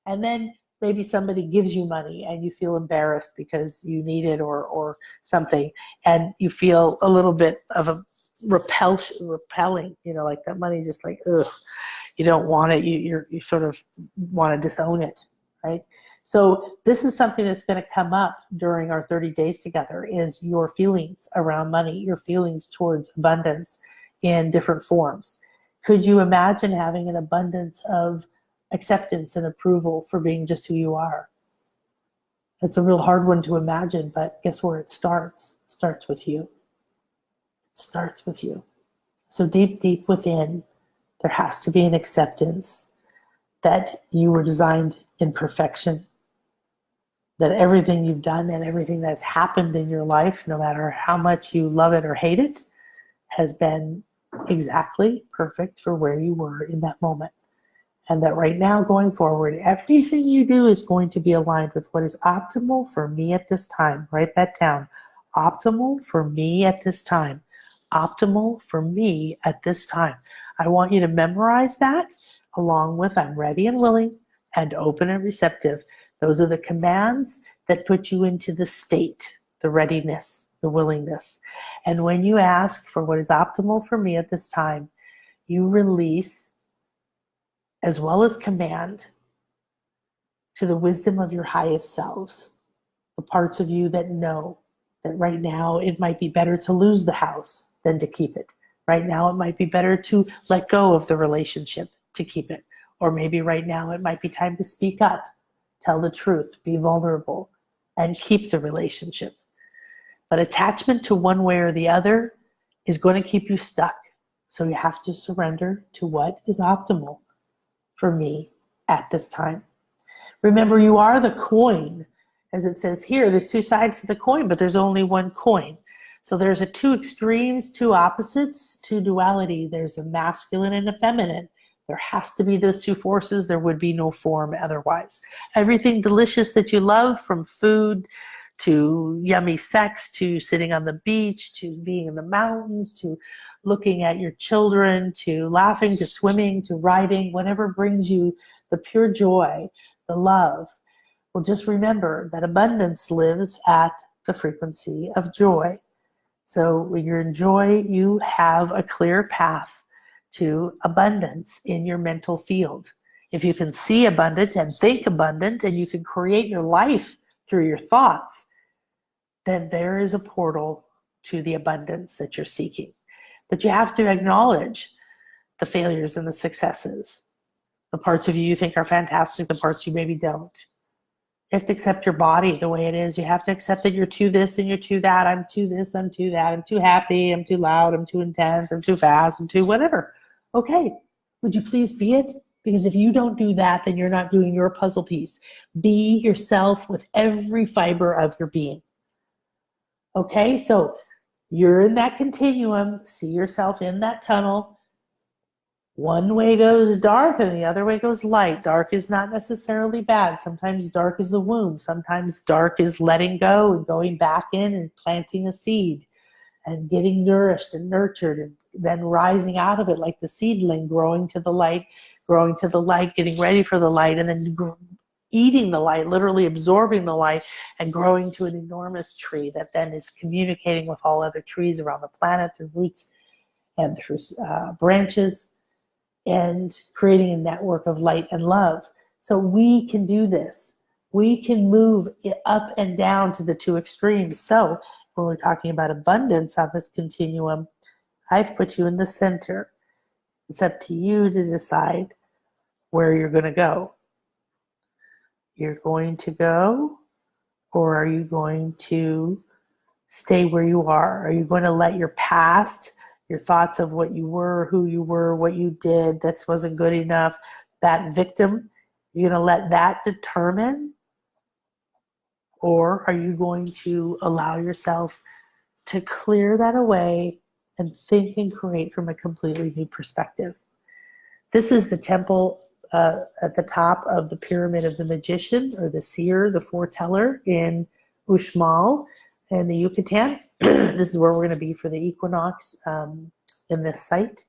And then maybe somebody gives you money and you feel embarrassed because you need it or something, and you feel a little bit of a repelling, like that money just like, ugh, you don't want it. You sort of want to disown it, right? So this is something that's going to come up during our 30 days together, is your feelings around money, your feelings towards abundance in different forms. Could you imagine having an abundance of acceptance and approval for being just who you are? It's a real hard one to imagine, but guess where it starts? It starts with you. It starts with you. So deep, deep within, there has to be an acceptance that you were designed in perfection, that everything you've done and everything that's happened in your life, no matter how much you love it or hate it, has been exactly perfect for where you were in that moment. And that right now, going forward, everything you do is going to be aligned with what is optimal for me at this time. Write that down. Optimal for me at this time. Optimal for me at this time. I want you to memorize that, along with I'm ready and willing and open and receptive. Those are the commands that put you into the state, the readiness, the willingness. And when you ask for what is optimal for me at this time, you release as well as command to the wisdom of your highest selves, the parts of you that know that right now it might be better to lose the house than to keep it. Right now it might be better to let go of the relationship to keep it. Or maybe right now it might be time to speak up, tell the truth, be vulnerable, and keep the relationship. But attachment to one way or the other is going to keep you stuck. So you have to surrender to what is optimal for me at this time. Remember, you are the coin. As it says here, there's two sides to the coin, but there's only one coin. So there's a two extremes, two opposites, two duality. There's a masculine and a feminine. There has to be those two forces. There would be no form otherwise. Everything delicious that you love, from food to yummy sex, to sitting on the beach, to being in the mountains, to looking at your children, to laughing, to swimming, to riding, whatever brings you the pure joy, the love. Well, just remember that abundance lives at the frequency of joy. So when you're in joy, you have a clear path to abundance in your mental field. If you can see abundant and think abundant, and you can create your life through your thoughts, then there is a portal to the abundance that you're seeking. But you have to acknowledge the failures and the successes, the parts of you think are fantastic, the parts you maybe don't. You have to accept your body the way it is. You have to accept that you're too this and you're too that. I'm too this, I'm too that. I'm too happy, I'm too loud, I'm too intense, I'm too fast, I'm too whatever. Okay, would you please be it? Because if you don't do that, then you're not doing your puzzle piece. Be yourself with every fiber of your being. Okay, so you're in that continuum. See yourself in that tunnel. One way goes dark and the other way goes light. Dark is not necessarily bad. Sometimes dark is the womb. Sometimes dark is letting go and going back in and planting a seed and getting nourished and nurtured and then rising out of it like the seedling, growing to the light, getting ready for the light, and then eating the light, literally absorbing the light and growing to an enormous tree that then is communicating with all other trees around the planet through roots and through branches, and creating a network of light and love. So we can do this. We can move it up and down to the two extremes. So when we're talking about abundance on this continuum, I've put you in the center. It's up to you to decide where you're going to go. You're going to go, or are you going to stay where you are? Are you going to let your past, your thoughts of what you were, who you were, what you did, that wasn't good enough, that victim, you're going to let that determine? Or are you going to allow yourself to clear that away and think and create from a completely new perspective? This is the temple at the top of the pyramid of the magician, or the seer, the foreteller, in Uxmal in the Yucatan. This is where we're going to be for the equinox in this site.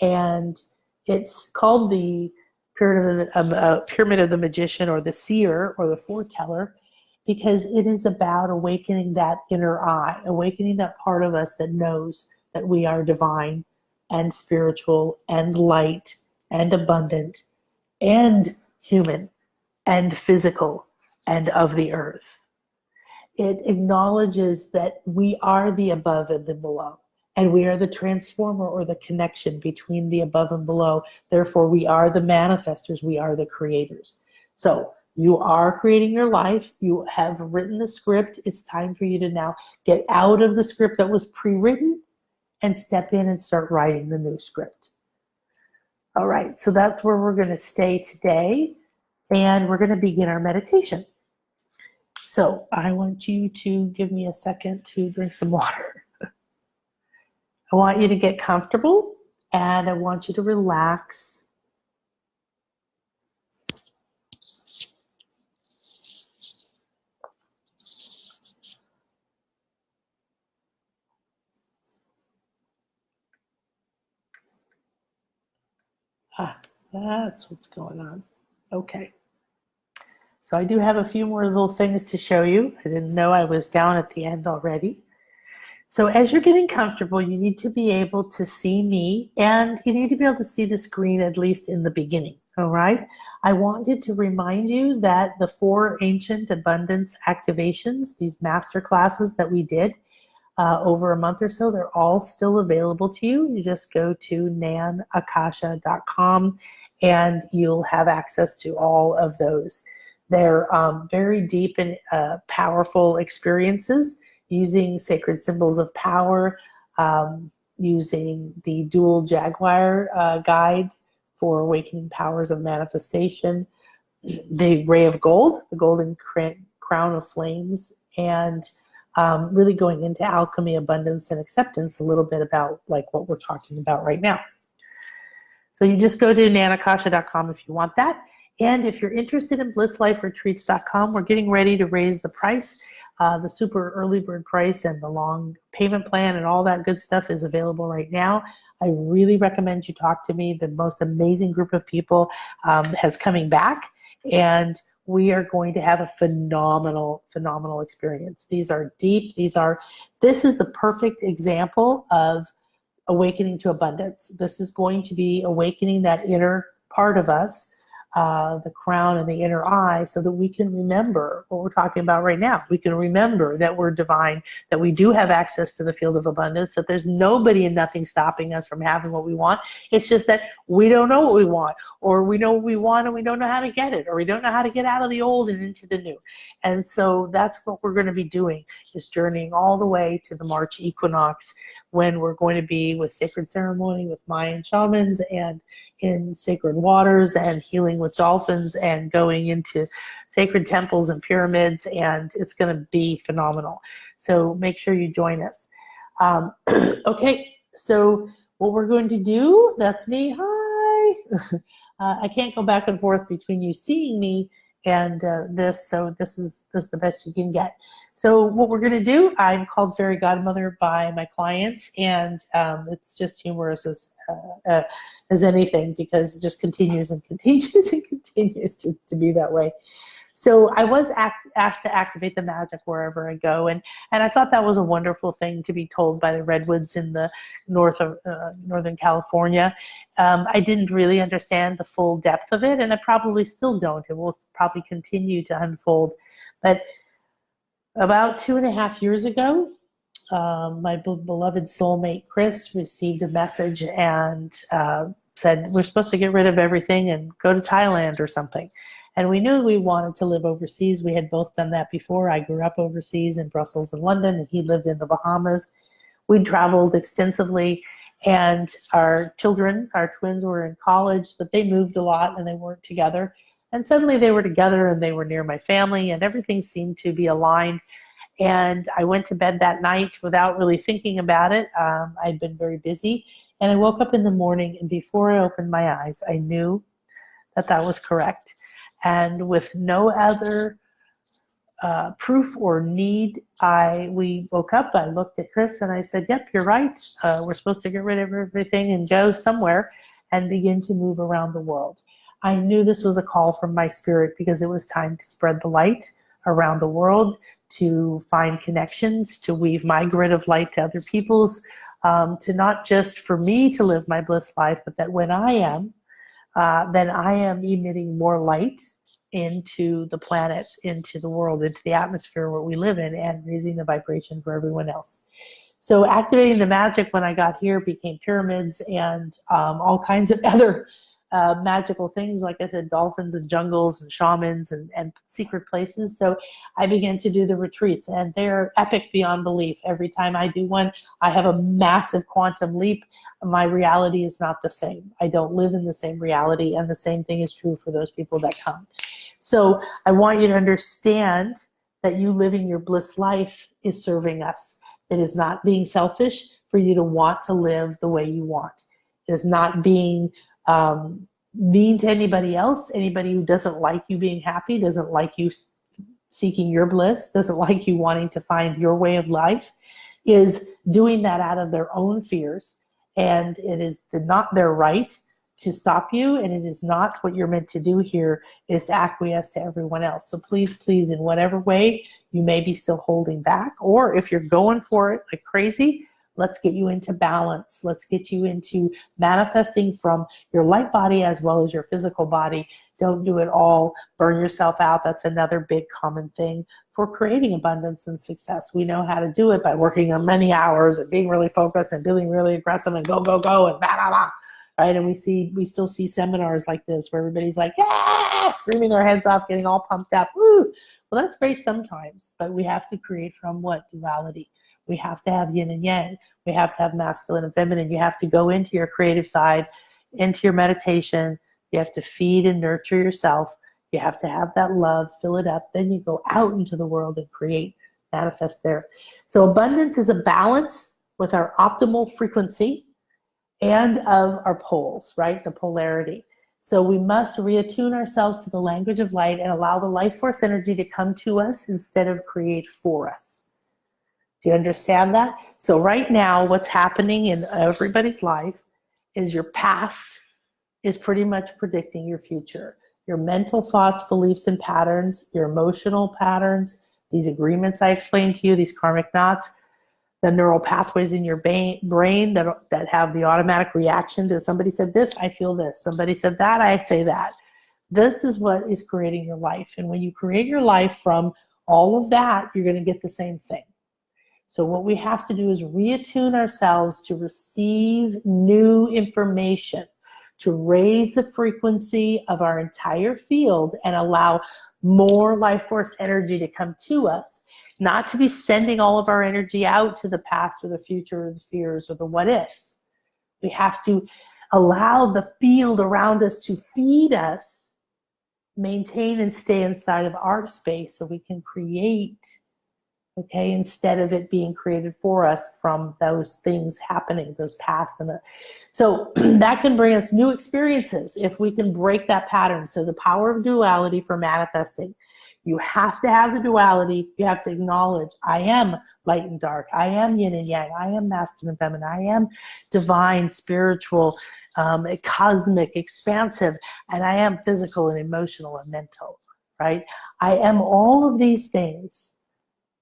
And it's called the pyramid of the magician, or the seer, or the foreteller, because it is about awakening that inner eye, awakening that part of us that knows that we are divine and spiritual and light and abundant and human and physical and of the earth. It acknowledges that we are the above and the below, and we are the transformer, or the connection between the above and below. Therefore, we are the manifestors, we are the creators. So you are creating your life. You have written the script. It's time for you to now get out of the script that was pre-written and step in and start writing the new script. All right, so that's where we're going to stay today, and we're going to begin our meditation. So I want you to give me a second to drink some water. I want you to get comfortable, and I want you to relax. That's what's going on. Okay. So I do have a few more little things to show you. I didn't know I was down at the end already. So as you're getting comfortable, you need to be able to see me, and you need to be able to see the screen, at least in the beginning. All right. I wanted to remind you that the 4 ancient abundance activations, these master classes that we did over a month or so, they're all still available to you. You just go to nanakasha.com and you'll have access to all of those. They're very deep and powerful experiences using sacred symbols of power, using the dual jaguar guide for awakening powers of manifestation, the ray of gold, the golden crown of flames, and really going into alchemy, abundance, and acceptance, a little bit about like what we're talking about right now. So you just go to nanakasha.com if you want that. And if you're interested in blissliferetreats.com, we're getting ready to raise the price. The super early bird price and the long payment plan and all that good stuff is available right now. I really recommend you talk to me. The most amazing group of people has coming back, and we are going to have a phenomenal, phenomenal experience. These are deep. This is the perfect example of awakening to abundance. This is going to be awakening that inner part of us, the crown and the inner eye, so that we can remember what we're talking about right now. We can remember that we're divine, that we do have access to the field of abundance, that there's nobody and nothing stopping us from having what we want. It's just that we don't know what we want, or we know what we want and we don't know how to get it, or we don't know how to get out of the old and into the new. And so that's what we're going to be doing, is journeying all the way to the March equinox, when we're going to be with sacred ceremony, with Mayan shamans, and in sacred waters, and healing with dolphins, and going into sacred temples and pyramids, and it's going to be phenomenal. So make sure you join us. Okay, so what we're going to do, that's me, hi. I can't go back and forth between you seeing me and this, so this is the best you can get. So what we're going to do, I'm called Fairy Godmother by my clients, and it's just humorous as anything, because it just continues and continues and continues to be that way. So I was asked to activate the magic wherever I go, and I thought that was a wonderful thing to be told by the redwoods in the north of Northern California. I didn't really understand the full depth of it, and I probably still don't. It will probably continue to unfold. But about 2.5 years ago, my beloved soulmate Chris received a message and said, we're supposed to get rid of everything and go to Thailand or something. And we knew we wanted to live overseas. We had both done that before. I grew up overseas in Brussels and London, and he lived in the Bahamas. We traveled extensively, and our children, our twins, were in college, but they moved a lot and they weren't together. And suddenly they were together and they were near my family, and everything seemed to be aligned. And I went to bed that night without really thinking about it. I'd been very busy, and I woke up in the morning, and before I opened my eyes, I knew that that was correct. And with no other proof or need, we woke up, I looked at Chris and I said, yep, you're right. We're supposed to get rid of everything and go somewhere and begin to move around the world. I knew this was a call from my spirit, because it was time to spread the light around the world, to find connections, to weave my grid of light to other people's, to not just for me to live my bliss life, but that when I am, then I am emitting more light into the planet, into the world, into the atmosphere where we live in, and raising the vibration for everyone else. So activating the magic when I got here became pyramids and all kinds of other magical things, like I said, dolphins and jungles and shamans and secret places. So I began to do the retreats, and they're epic beyond belief. Every time I do one, I have a massive quantum leap. My reality is not the same. I don't live in the same reality, and the same thing is true for those people that come. So I want you to understand that you living your bliss life is serving us. It is not being selfish for you to want to live the way you want. It is not being mean to anybody else. Anybody who doesn't like you being happy, doesn't like you seeking your bliss, doesn't like you wanting to find your way of life, is doing that out of their own fears. And it is not their right to stop you, and it is not what you're meant to do here, is to acquiesce to everyone else. So please, please, in whatever way you may be still holding back, or if you're going for it like crazy, let's get you into balance. Let's get you into manifesting from your light body as well as your physical body. Don't do it all. Burn yourself out. That's another big common thing for creating abundance and success. We know how to do it by working on many hours and being really focused and feeling really aggressive and go, go, go, and blah, blah, blah. Right? And we still see seminars like this where everybody's like, yeah, screaming their heads off, getting all pumped up. Woo! Well, that's great sometimes, but we have to create from what? Duality. We have to have yin and yang. We have to have masculine and feminine. You have to go into your creative side, into your meditation. You have to feed and nurture yourself. You have to have that love, fill it up. Then you go out into the world and create, manifest there. So abundance is a balance with our optimal frequency and of our poles, right? The polarity. So we must reattune ourselves to the language of light and allow the life force energy to come to us instead of create for us. Do you understand that? So right now, what's happening in everybody's life is your past is pretty much predicting your future. Your mental thoughts, beliefs, and patterns, your emotional patterns, these agreements I explained to you, these karmic knots, the neural pathways in your brain that have the automatic reaction to somebody said this, I feel this. Somebody said that, I say that. This is what is creating your life. And when you create your life from all of that, you're going to get the same thing. So what we have to do is reattune ourselves to receive new information, to raise the frequency of our entire field and allow more life force energy to come to us, not to be sending all of our energy out to the past or the future or the fears or the what ifs. We have to allow the field around us to feed us, maintain and stay inside of our space so we can create, okay, instead of it being created for us from those things happening, those past. So that can bring us new experiences if we can break that pattern. So the power of duality for manifesting. You have to have the duality. You have to acknowledge, I am light and dark. I am yin and yang. I am masculine and feminine. I am divine, spiritual, cosmic, expansive, and I am physical and emotional and mental, right? I am all of these things.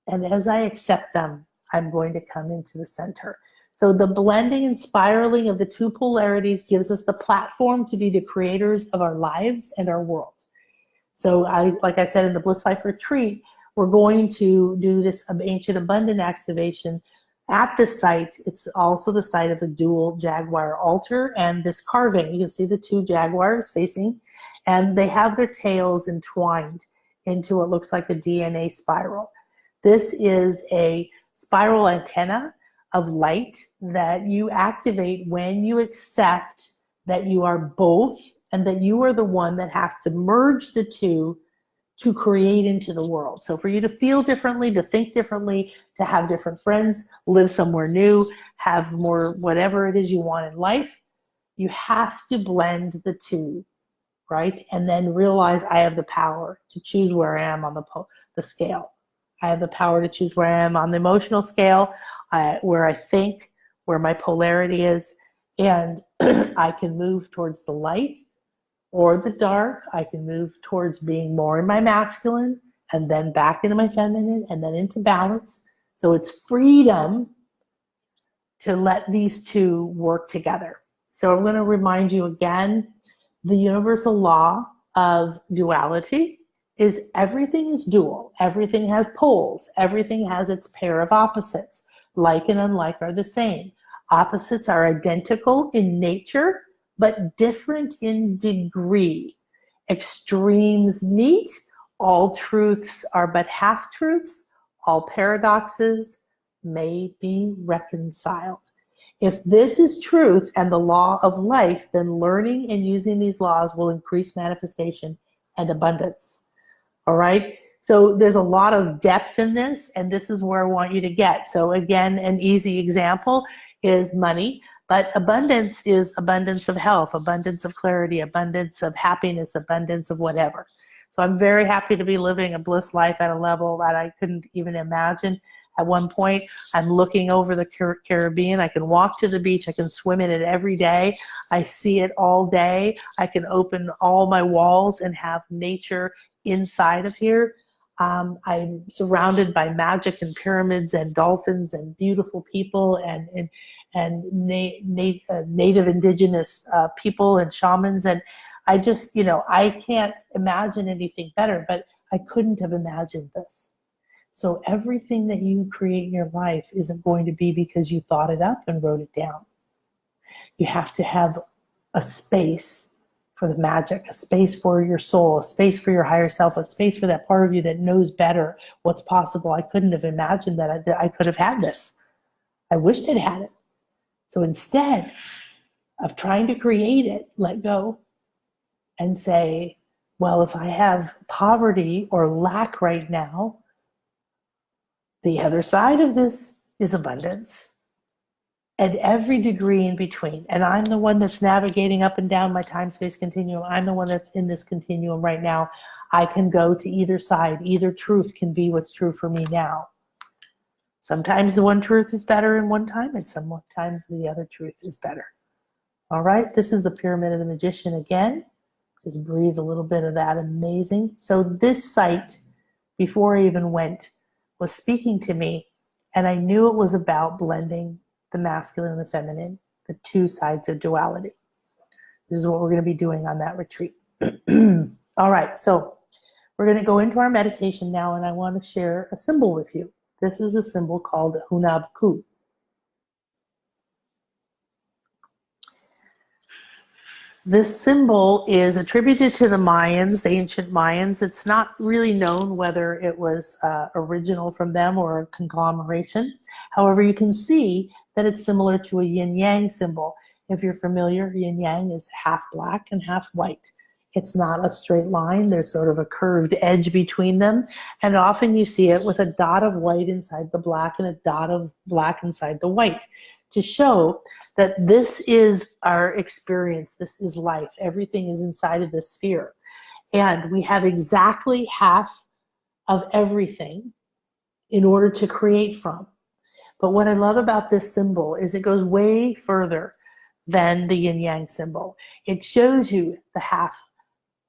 And as I accept them, I'm going to come into the center. So the blending and spiraling of the two polarities gives us the platform to be the creators of our lives and our world. So like I said in the Bliss Life Retreat, we're going to do this ancient abundant activation at this site. It's also the site of a dual jaguar altar and this carving. You can see the two jaguars facing, and they have their tails entwined into what looks like a DNA spiral. This is a spiral antenna of light that you activate when you accept that you are both and that you are the one that has to merge the two to create into the world. So for you to feel differently, to think differently, to have different friends, live somewhere new, have more whatever it is you want in life, you have to blend the two, right? And then realize I have the power to choose where I am on the scale. I have the power to choose where I am on the emotional scale, where I think, where my polarity is, and I can move towards the light or the dark. I can move towards being more in my masculine and then back into my feminine and then into balance. So it's freedom to let these two work together. So I'm going to remind you again, the universal law of duality is everything is dual. Everything has poles. Everything has its pair of opposites. Like and unlike are the same. Opposites are identical in nature, but different in degree. Extremes meet. All truths are but half-truths. All paradoxes may be reconciled. If this is truth and the law of life, then learning and using these laws will increase manifestation and abundance. All right? So there's a lot of depth in this, and this is where I want you to get. So again, an easy example is money, but abundance is abundance of health, abundance of clarity, abundance of happiness, abundance of whatever. So I'm very happy to be living a bliss life at a level that I couldn't even imagine. At one point, I'm looking over the Caribbean. I can walk to the beach. I can swim in it every day. I see it all day. I can open all my walls and have nature inside of here. I'm surrounded by magic and pyramids and dolphins and beautiful people and native indigenous people and shamans. And I just, I can't imagine anything better, but I couldn't have imagined this. So everything that you create in your life isn't going to be because you thought it up and wrote it down. You have to have a space for the magic, a space for your soul, a space for your higher self, a space for that part of you that knows better what's possible. I couldn't have imagined that I could have had this. I wished I'd had it. So instead of trying to create it, let go and say, well, if I have poverty or lack right now, the other side of this is abundance. And every degree in between. And I'm the one that's navigating up and down my time-space continuum. I'm the one that's in this continuum right now. I can go to either side. Either truth can be what's true for me now. Sometimes the one truth is better in one time, and sometimes the other truth is better. All right, this is the Pyramid of the Magician again. Just breathe a little bit of that amazing. So this site, before I even went, was speaking to me. And I knew it was about blending the masculine and the feminine, the two sides of duality. This is what we're going to be doing on that retreat. All right, so we're going to go into our meditation now, and I want to share a symbol with you. This is a symbol called Hunab-Ku. This symbol is attributed to the Mayans, the ancient Mayans. It's not really known whether it was original from them or a conglomeration. However, you can see that it's similar to a yin-yang symbol. If you're familiar, yin-yang is half black and half white. It's not a straight line. There's sort of a curved edge between them. And often you see it with a dot of white inside the black and a dot of black inside the white, to show that this is our experience, this is life. Everything is inside of this sphere. And we have exactly half of everything in order to create from. But what I love about this symbol is it goes way further than the yin-yang symbol. It shows you the half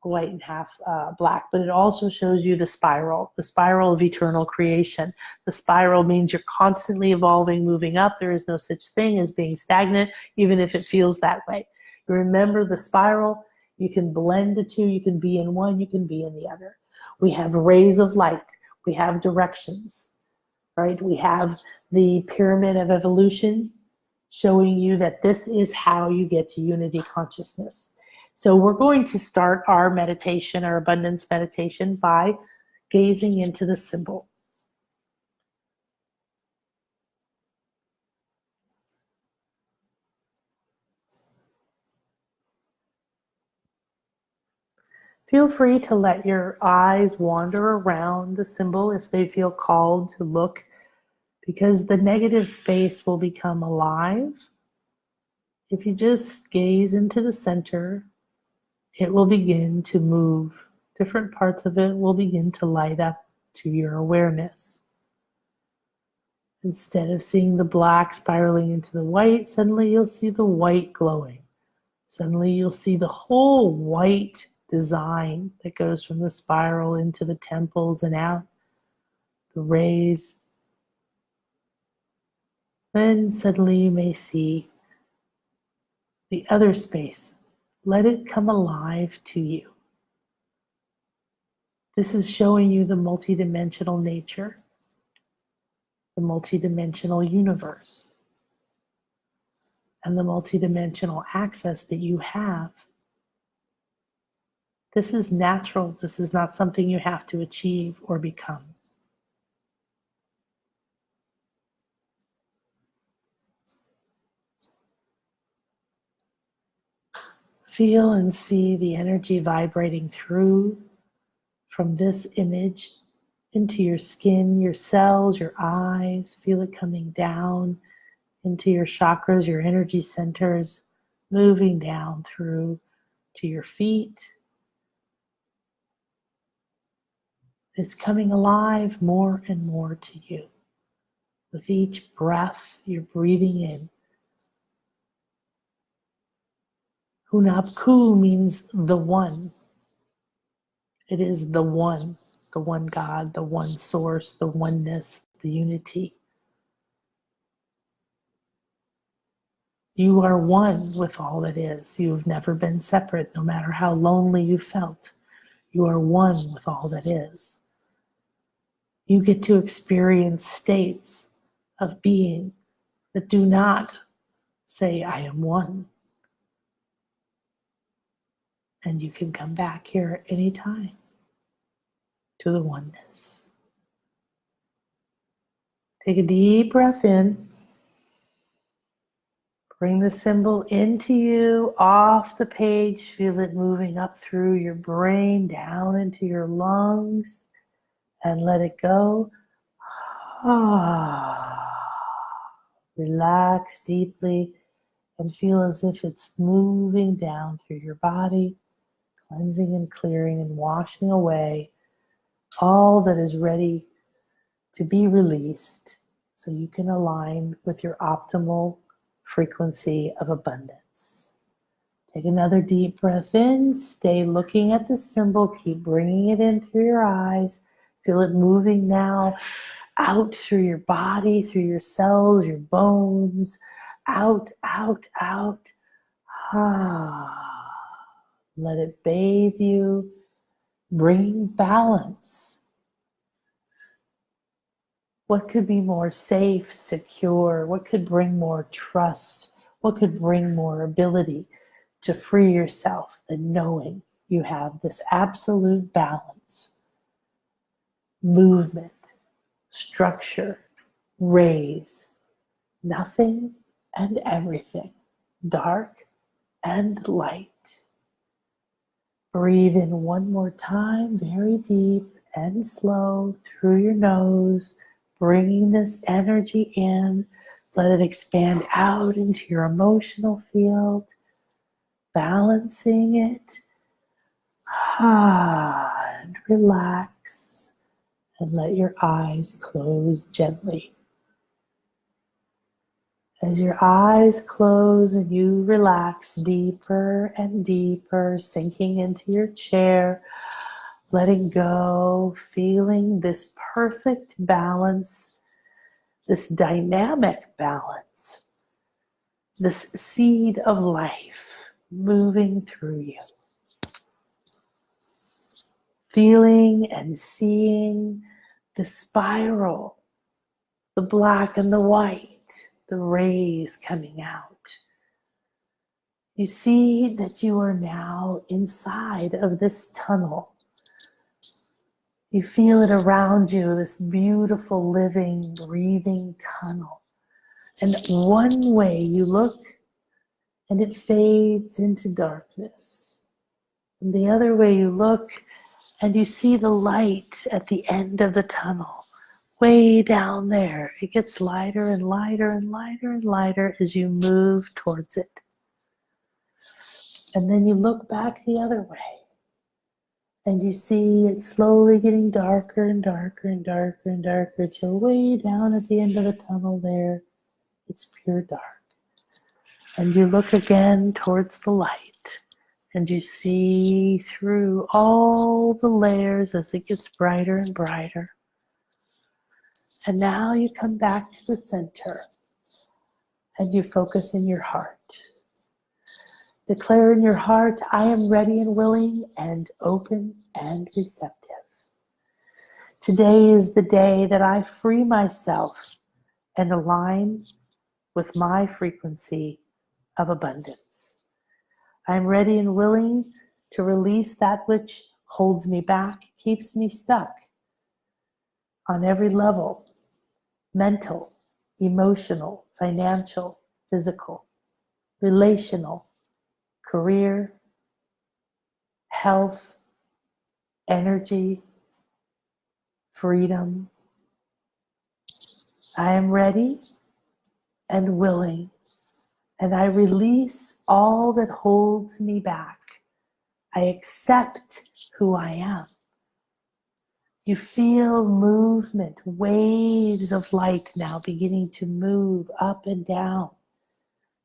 white and half black, but it also shows you the spiral of eternal creation. The spiral means you're constantly evolving, moving up. There is no such thing as being stagnant, even if it feels that way. You remember the spiral, you can blend the two, you can be in one, you can be in the other. We have rays of light, we have directions, right? We have the pyramid of evolution showing you that this is how you get to unity consciousness. So we're going to start our meditation, our abundance meditation, by gazing into the symbol. Feel free to let your eyes wander around the symbol if they feel called to look, because the negative space will become alive. If you just gaze into the center, it will begin to move. Different parts of it will begin to light up to your awareness. Instead of seeing the black spiraling into the white, suddenly you'll see the white glowing. Suddenly you'll see the whole white design that goes from the spiral into the temples and out, the rays. Then suddenly you may see the other space. Let it come alive to you. This is showing you the multidimensional nature, the multidimensional universe, and the multidimensional access that you have. This is natural. This is not something you have to achieve or become. Feel and see the energy vibrating through from this image into your skin, your cells, your eyes. Feel it coming down into your chakras, your energy centers, moving down through to your feet. It's coming alive more and more to you. With each breath, you're breathing in. Hunab-Ku means the one. It is the one God, the one source, the oneness, the unity. You are one with all that is. You have never been separate, no matter how lonely you felt. You are one with all that is. You get to experience states of being that do not say, I am one. And you can come back here at any time to the oneness. Take a deep breath in. Bring the symbol into you, off the page. Feel it moving up through your brain, down into your lungs, and let it go. Relax deeply and feel as if it's moving down through your body, cleansing and clearing and washing away all that is ready to be released so you can align with your optimal frequency of abundance. Take another deep breath in. Stay looking at the symbol. Keep bringing it in through your eyes. Feel it moving now out through your body, through your cells, your bones, out, out, out. Let it bathe you, bringing balance. What could be more safe, secure? What could bring more trust? What could bring more ability to free yourself than knowing you have this absolute balance, movement, structure, rays, nothing and everything, dark and light. Breathe in one more time, very deep and slow through your nose, bringing this energy in. Let it expand out into your emotional field, balancing it. And relax and let your eyes close gently. As your eyes close and you relax deeper and deeper, sinking into your chair, letting go, feeling this perfect balance, this dynamic balance, this seed of life moving through you. Feeling and seeing the spiral, the black and the white, the rays coming out. You see that you are now inside of this tunnel. You feel it around you, this beautiful, living, breathing tunnel. And one way you look and it fades into darkness. And the other way you look and you see the light at the end of the tunnel. Way down there, it gets lighter and lighter and lighter and lighter as you move towards it. And then you look back the other way and you see it slowly getting darker and darker and darker and darker till way down at the end of the tunnel there, it's pure dark. And you look again towards the light and you see through all the layers as it gets brighter and brighter. And now you come back to the center and you focus in your heart. Declare in your heart, I am ready and willing and open and receptive. Today is the day that I free myself and align with my frequency of abundance. I am ready and willing to release that which holds me back, keeps me stuck on every level. Mental, emotional, financial, physical, relational, career, health, energy, freedom. I am ready and willing, and I release all that holds me back. I accept who I am. You feel movement, waves of light now beginning to move up and down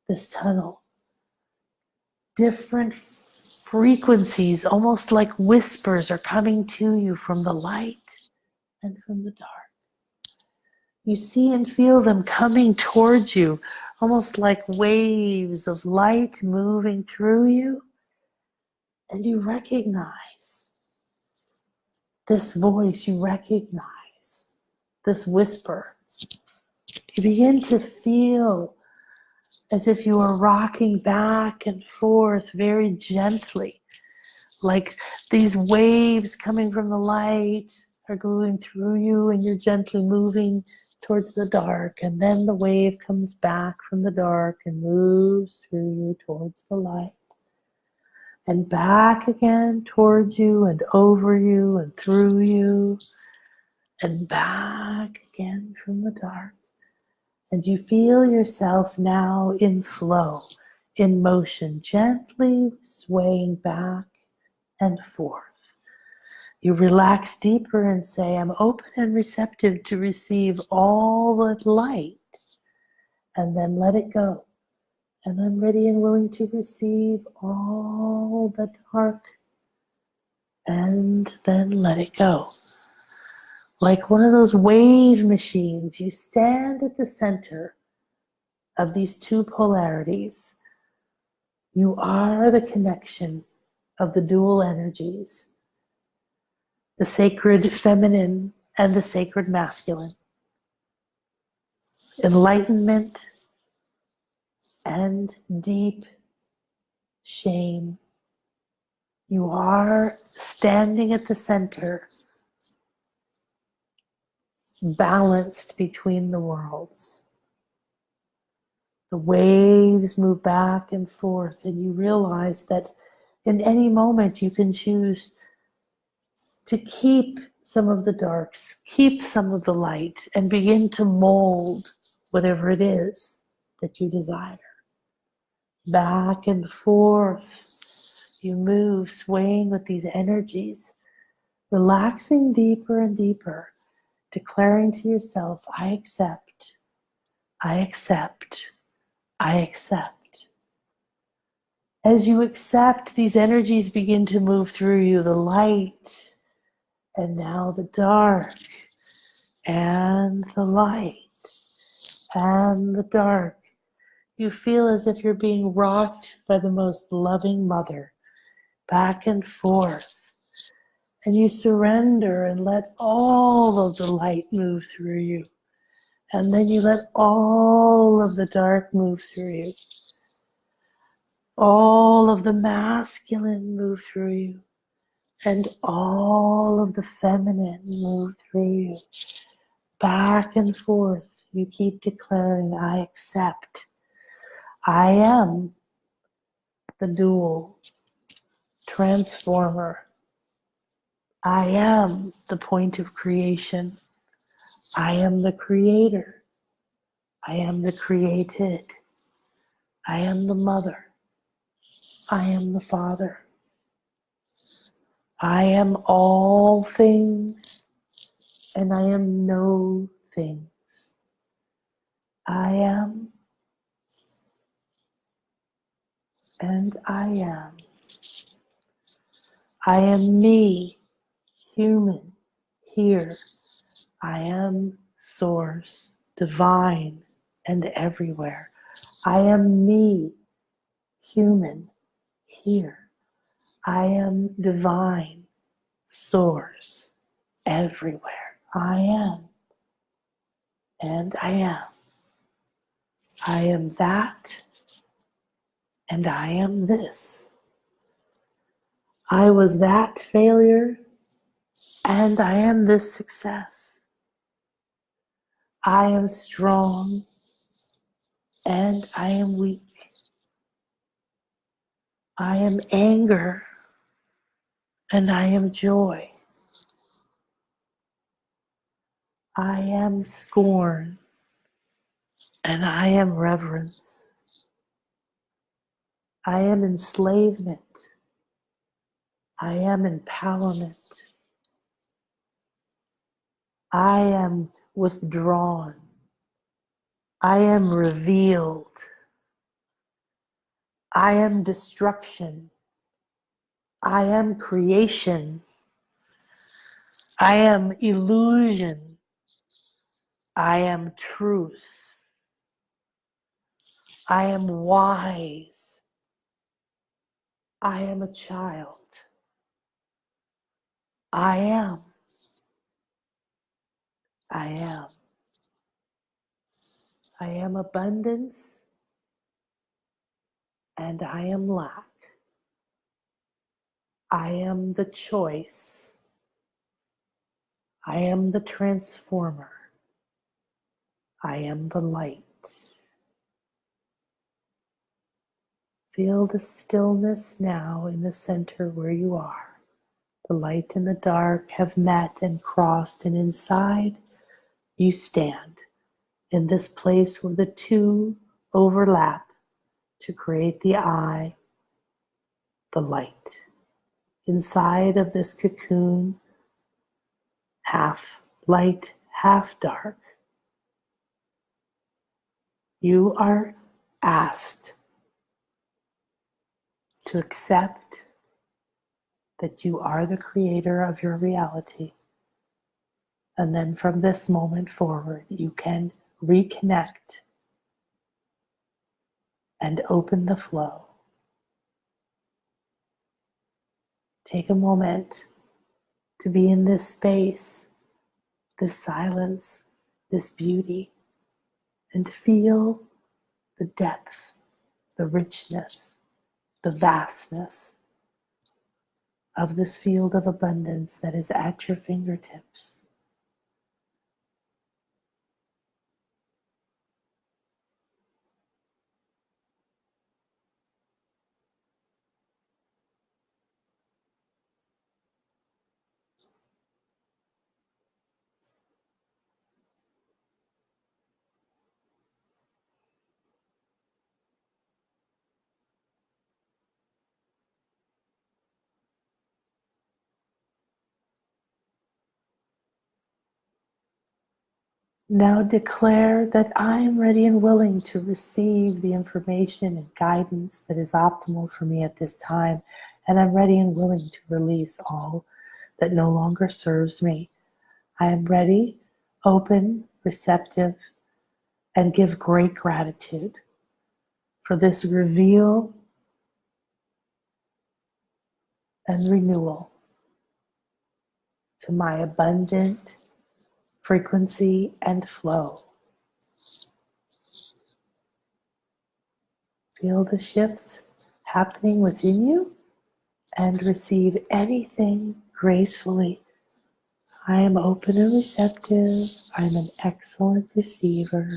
this tunnel. Different frequencies, almost like whispers, are coming to you from the light and from the dark. You see and feel them coming towards you, almost like waves of light moving through you. And you recognize this voice, you recognize this whisper. You begin to feel as if you are rocking back and forth very gently, like these waves coming from the light are going through you and you're gently moving towards the dark, and then the wave comes back from the dark and moves through you towards the light. And back again towards you and over you and through you and back again from the dark. And you feel yourself now in flow, in motion, gently swaying back and forth. You relax deeper and say, I'm open and receptive to receive all the light, and then let it go. And I'm ready and willing to receive all the dark, and then let it go. Like one of those wave machines, you stand at the center of these two polarities. You are the connection of the dual energies, the sacred feminine and the sacred masculine, enlightenment and deep shame. You are standing at the center, balanced between the worlds. The waves move back and forth, and you realize that in any moment you can choose to keep some of the darks, keep some of the light, and begin to mold whatever it is that you desire. Back and forth, you move, swaying with these energies, relaxing deeper and deeper, declaring to yourself, I accept, I accept, I accept. As you accept, these energies begin to move through you, the light, and now the dark, and the light, and the dark. You feel as if you're being rocked by the most loving mother, back and forth. And you surrender and let all of the light move through you. And then you let all of the dark move through you. All of the masculine move through you. And all of the feminine move through you. Back and forth, you keep declaring, I accept. I am the dual transformer. I am the point of creation. I am the creator. I am the created. I am the mother. I am the father. I am all things, and I am no things. I am, and I am. I am me, human, here. I am source, divine, and everywhere. I am me, human, here. I am divine, source, everywhere. I am, and I am. I am that, and I am this. I was that failure, and I am this success. I am strong, and I am weak. I am anger, and I am joy. I am scorn, and I am reverence. I am enslavement. I am empowerment. I am withdrawn. I am revealed. I am destruction. I am creation. I am illusion. I am truth. I am wise. I am a child. I am. I am. I am abundance, and I am lack. I am the choice. I am the transformer. I am the light. Feel the stillness now in the center where you are. The light and the dark have met and crossed, and inside you stand in this place where the two overlap to create the I, the light. Inside of this cocoon, half light, half dark, you are asked to accept that you are the creator of your reality. And then from this moment forward, you can reconnect and open the flow. Take a moment to be in this space, this silence, this beauty, and feel the depth, the richness, the vastness of this field of abundance that is at your fingertips. Now declare that I am ready and willing to receive the information and guidance that is optimal for me at this time, and I'm ready and willing to release all that no longer serves me. I am ready, open, receptive, and give great gratitude for this reveal and renewal to my abundant frequency and flow. Feel the shifts happening within you and receive anything gracefully. I am open and receptive. I'm an excellent receiver.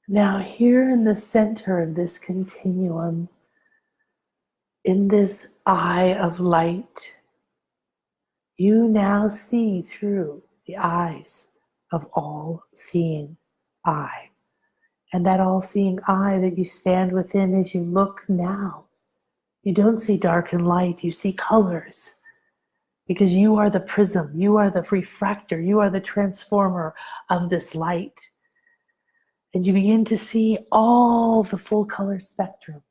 Now, here in the center of this continuum, in this eye of light, you now see through the eyes of all-seeing eye. And that all-seeing eye that you stand within as you look now, you don't see dark and light, you see colors. Because you are the prism, you are the refractor, you are the transformer of this light. And you begin to see all the full color spectrum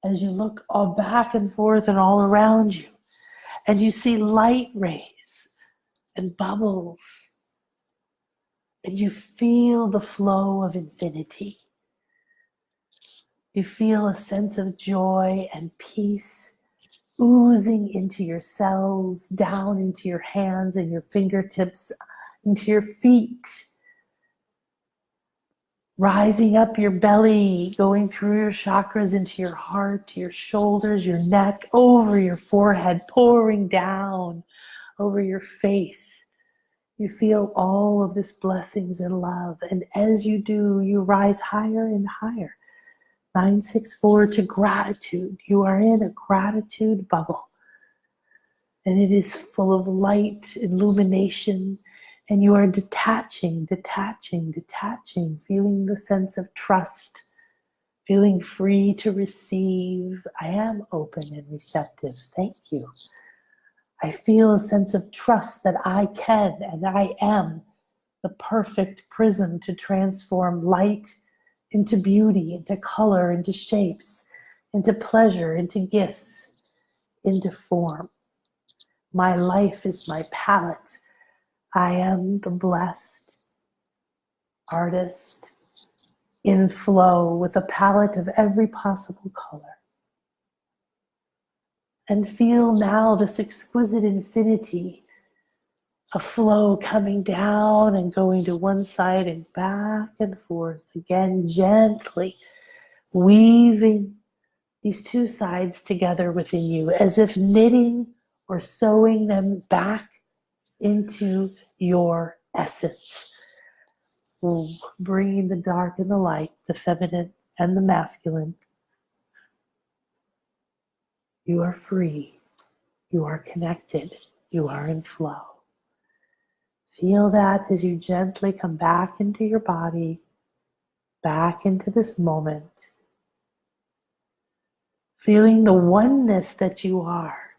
as you look all back and forth and all around you. And you see light rays and bubbles. And you feel the flow of infinity. You feel a sense of joy and peace oozing into your cells, down into your hands and your fingertips, into your feet, rising up your belly, going through your chakras into your heart, to your shoulders, your neck, over your forehead, pouring down over your face. You feel all of this blessings and love. And as you do, you rise higher and higher. 964 to gratitude. You are in a gratitude bubble. And it is full of light, illumination, and you are detaching, feeling the sense of trust, feeling free to receive. I am open and receptive. Thank you. I feel a sense of trust that I can and I am the perfect prism to transform light into beauty, into color, into shapes, into pleasure, into gifts, into form. My life is my palette. I am the blessed artist in flow with a palette of every possible color. And feel now this exquisite infinity of flow coming down and going to one side and back and forth, again gently weaving these two sides together within you as if knitting or sewing them back into your essence. Bringing the dark and the light, the feminine and the masculine, You are free. You are connected. You are in flow. Feel that as you gently come back into your body, back into this moment, feeling the oneness that you are,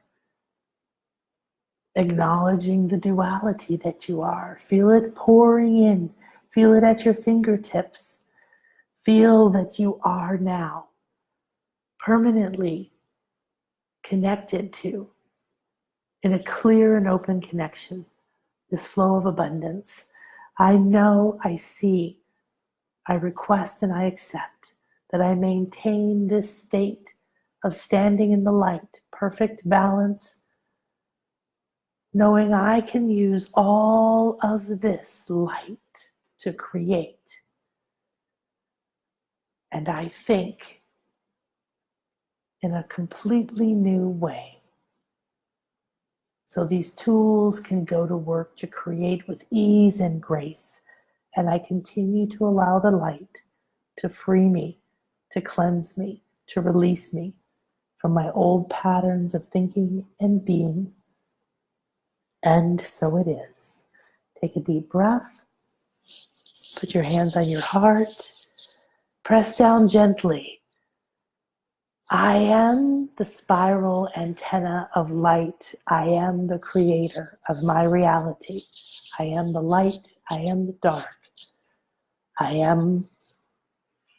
acknowledging the duality that you are. Feel it pouring in. Feel it at your fingertips. Feel that you are now permanently connected to, in a clear and open connection, this flow of abundance. I know, I see, I request and I accept that I maintain this state of standing in the light, perfect balance, knowing I can use all of this light to create. And I think in a completely new way. So these tools can go to work to create with ease and grace. And I continue to allow the light to free me, to cleanse me, to release me from my old patterns of thinking and being. And so it is. Take a deep breath. Put your hands on your heart. Press down gently. I am the spiral antenna of light. I am the creator of my reality. I am the light. I am the dark. I am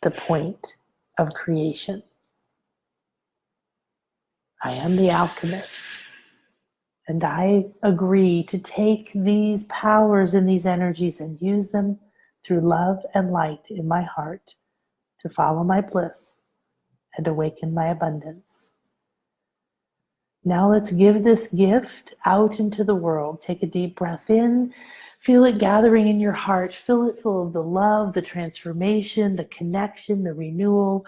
the point of creation. I am the alchemist. And I agree to take these powers and these energies and use them through love and light in my heart to follow my bliss and awaken my abundance. Now let's give this gift out into the world. Take a deep breath in. Feel it gathering in your heart. Fill it full of the love, the transformation, the connection, the renewal.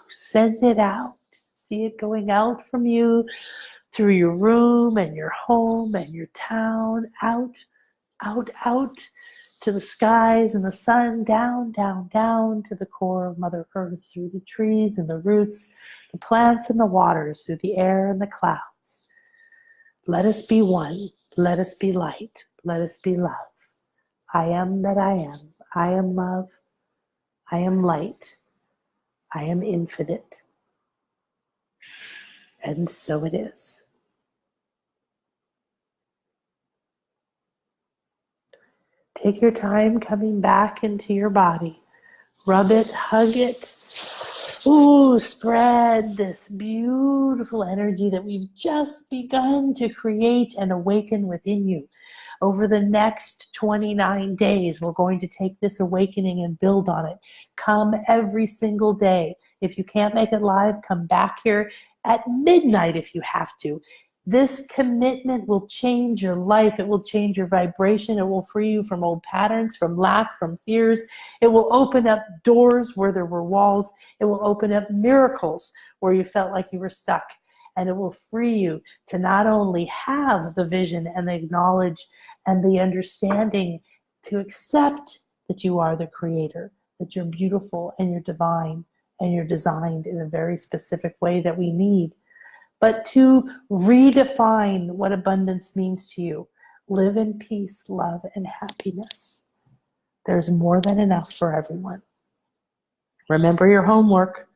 Send it out. See it going out from you through your room and your home and your town, out, out, out to the skies and the sun, down, down, down to the core of Mother Earth, through the trees and the roots, the plants and the waters, through the air and the clouds. Let us be one. Let us be light. Let us be love. I am that I am. I am love. I am light. I am infinite. And so it is. Take your time coming back into your body. Rub it, hug it. Ooh, spread this beautiful energy that we've just begun to create and awaken within you. Over the next 29 days, we're going to take this awakening and build on it. Come every single day. If you can't make it live, come back here at midnight if you have to. This commitment will change your life. It will change your vibration. It will free you from old patterns, from lack, from fears. It will open up doors where there were walls. It will open up miracles where you felt like you were stuck. And it will free you to not only have the vision and the knowledge and the understanding to accept that you are the creator, that you're beautiful and you're divine and you're designed in a very specific way that we need, but to redefine what abundance means to you. Live in peace, love, and happiness. There's more than enough for everyone. Remember your homework.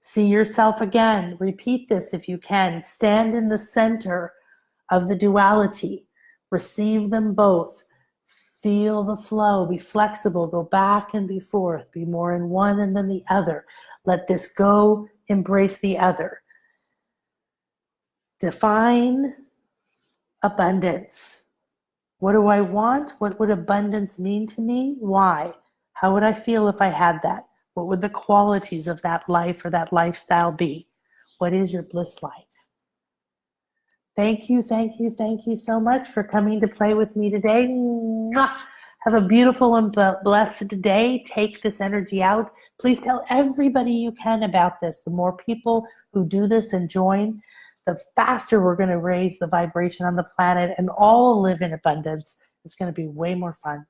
See yourself again. Repeat this if you can. Stand in the center of the duality. Receive them both. Feel the flow. Be flexible. Go back and be forth. Be more in one and then the other. Let this go. Embrace the other. Define abundance. What do I want? What would abundance mean to me? Why? How would I feel if I had that? What would the qualities of that life or that lifestyle be? What is your bliss life? Thank you, thank you, thank you so much for coming to play with me today. Mwah! Have a beautiful and blessed day. Take this energy out. Please tell everybody you can about this. The more people who do this and join, the faster we're going to raise the vibration on the planet and all live in abundance. It's going to be way more fun.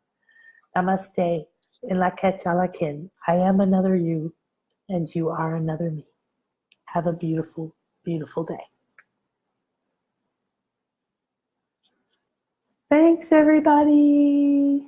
Namaste. AWAKEN. I am another you, and you are another me. Have a beautiful, beautiful day. Thanks, everybody.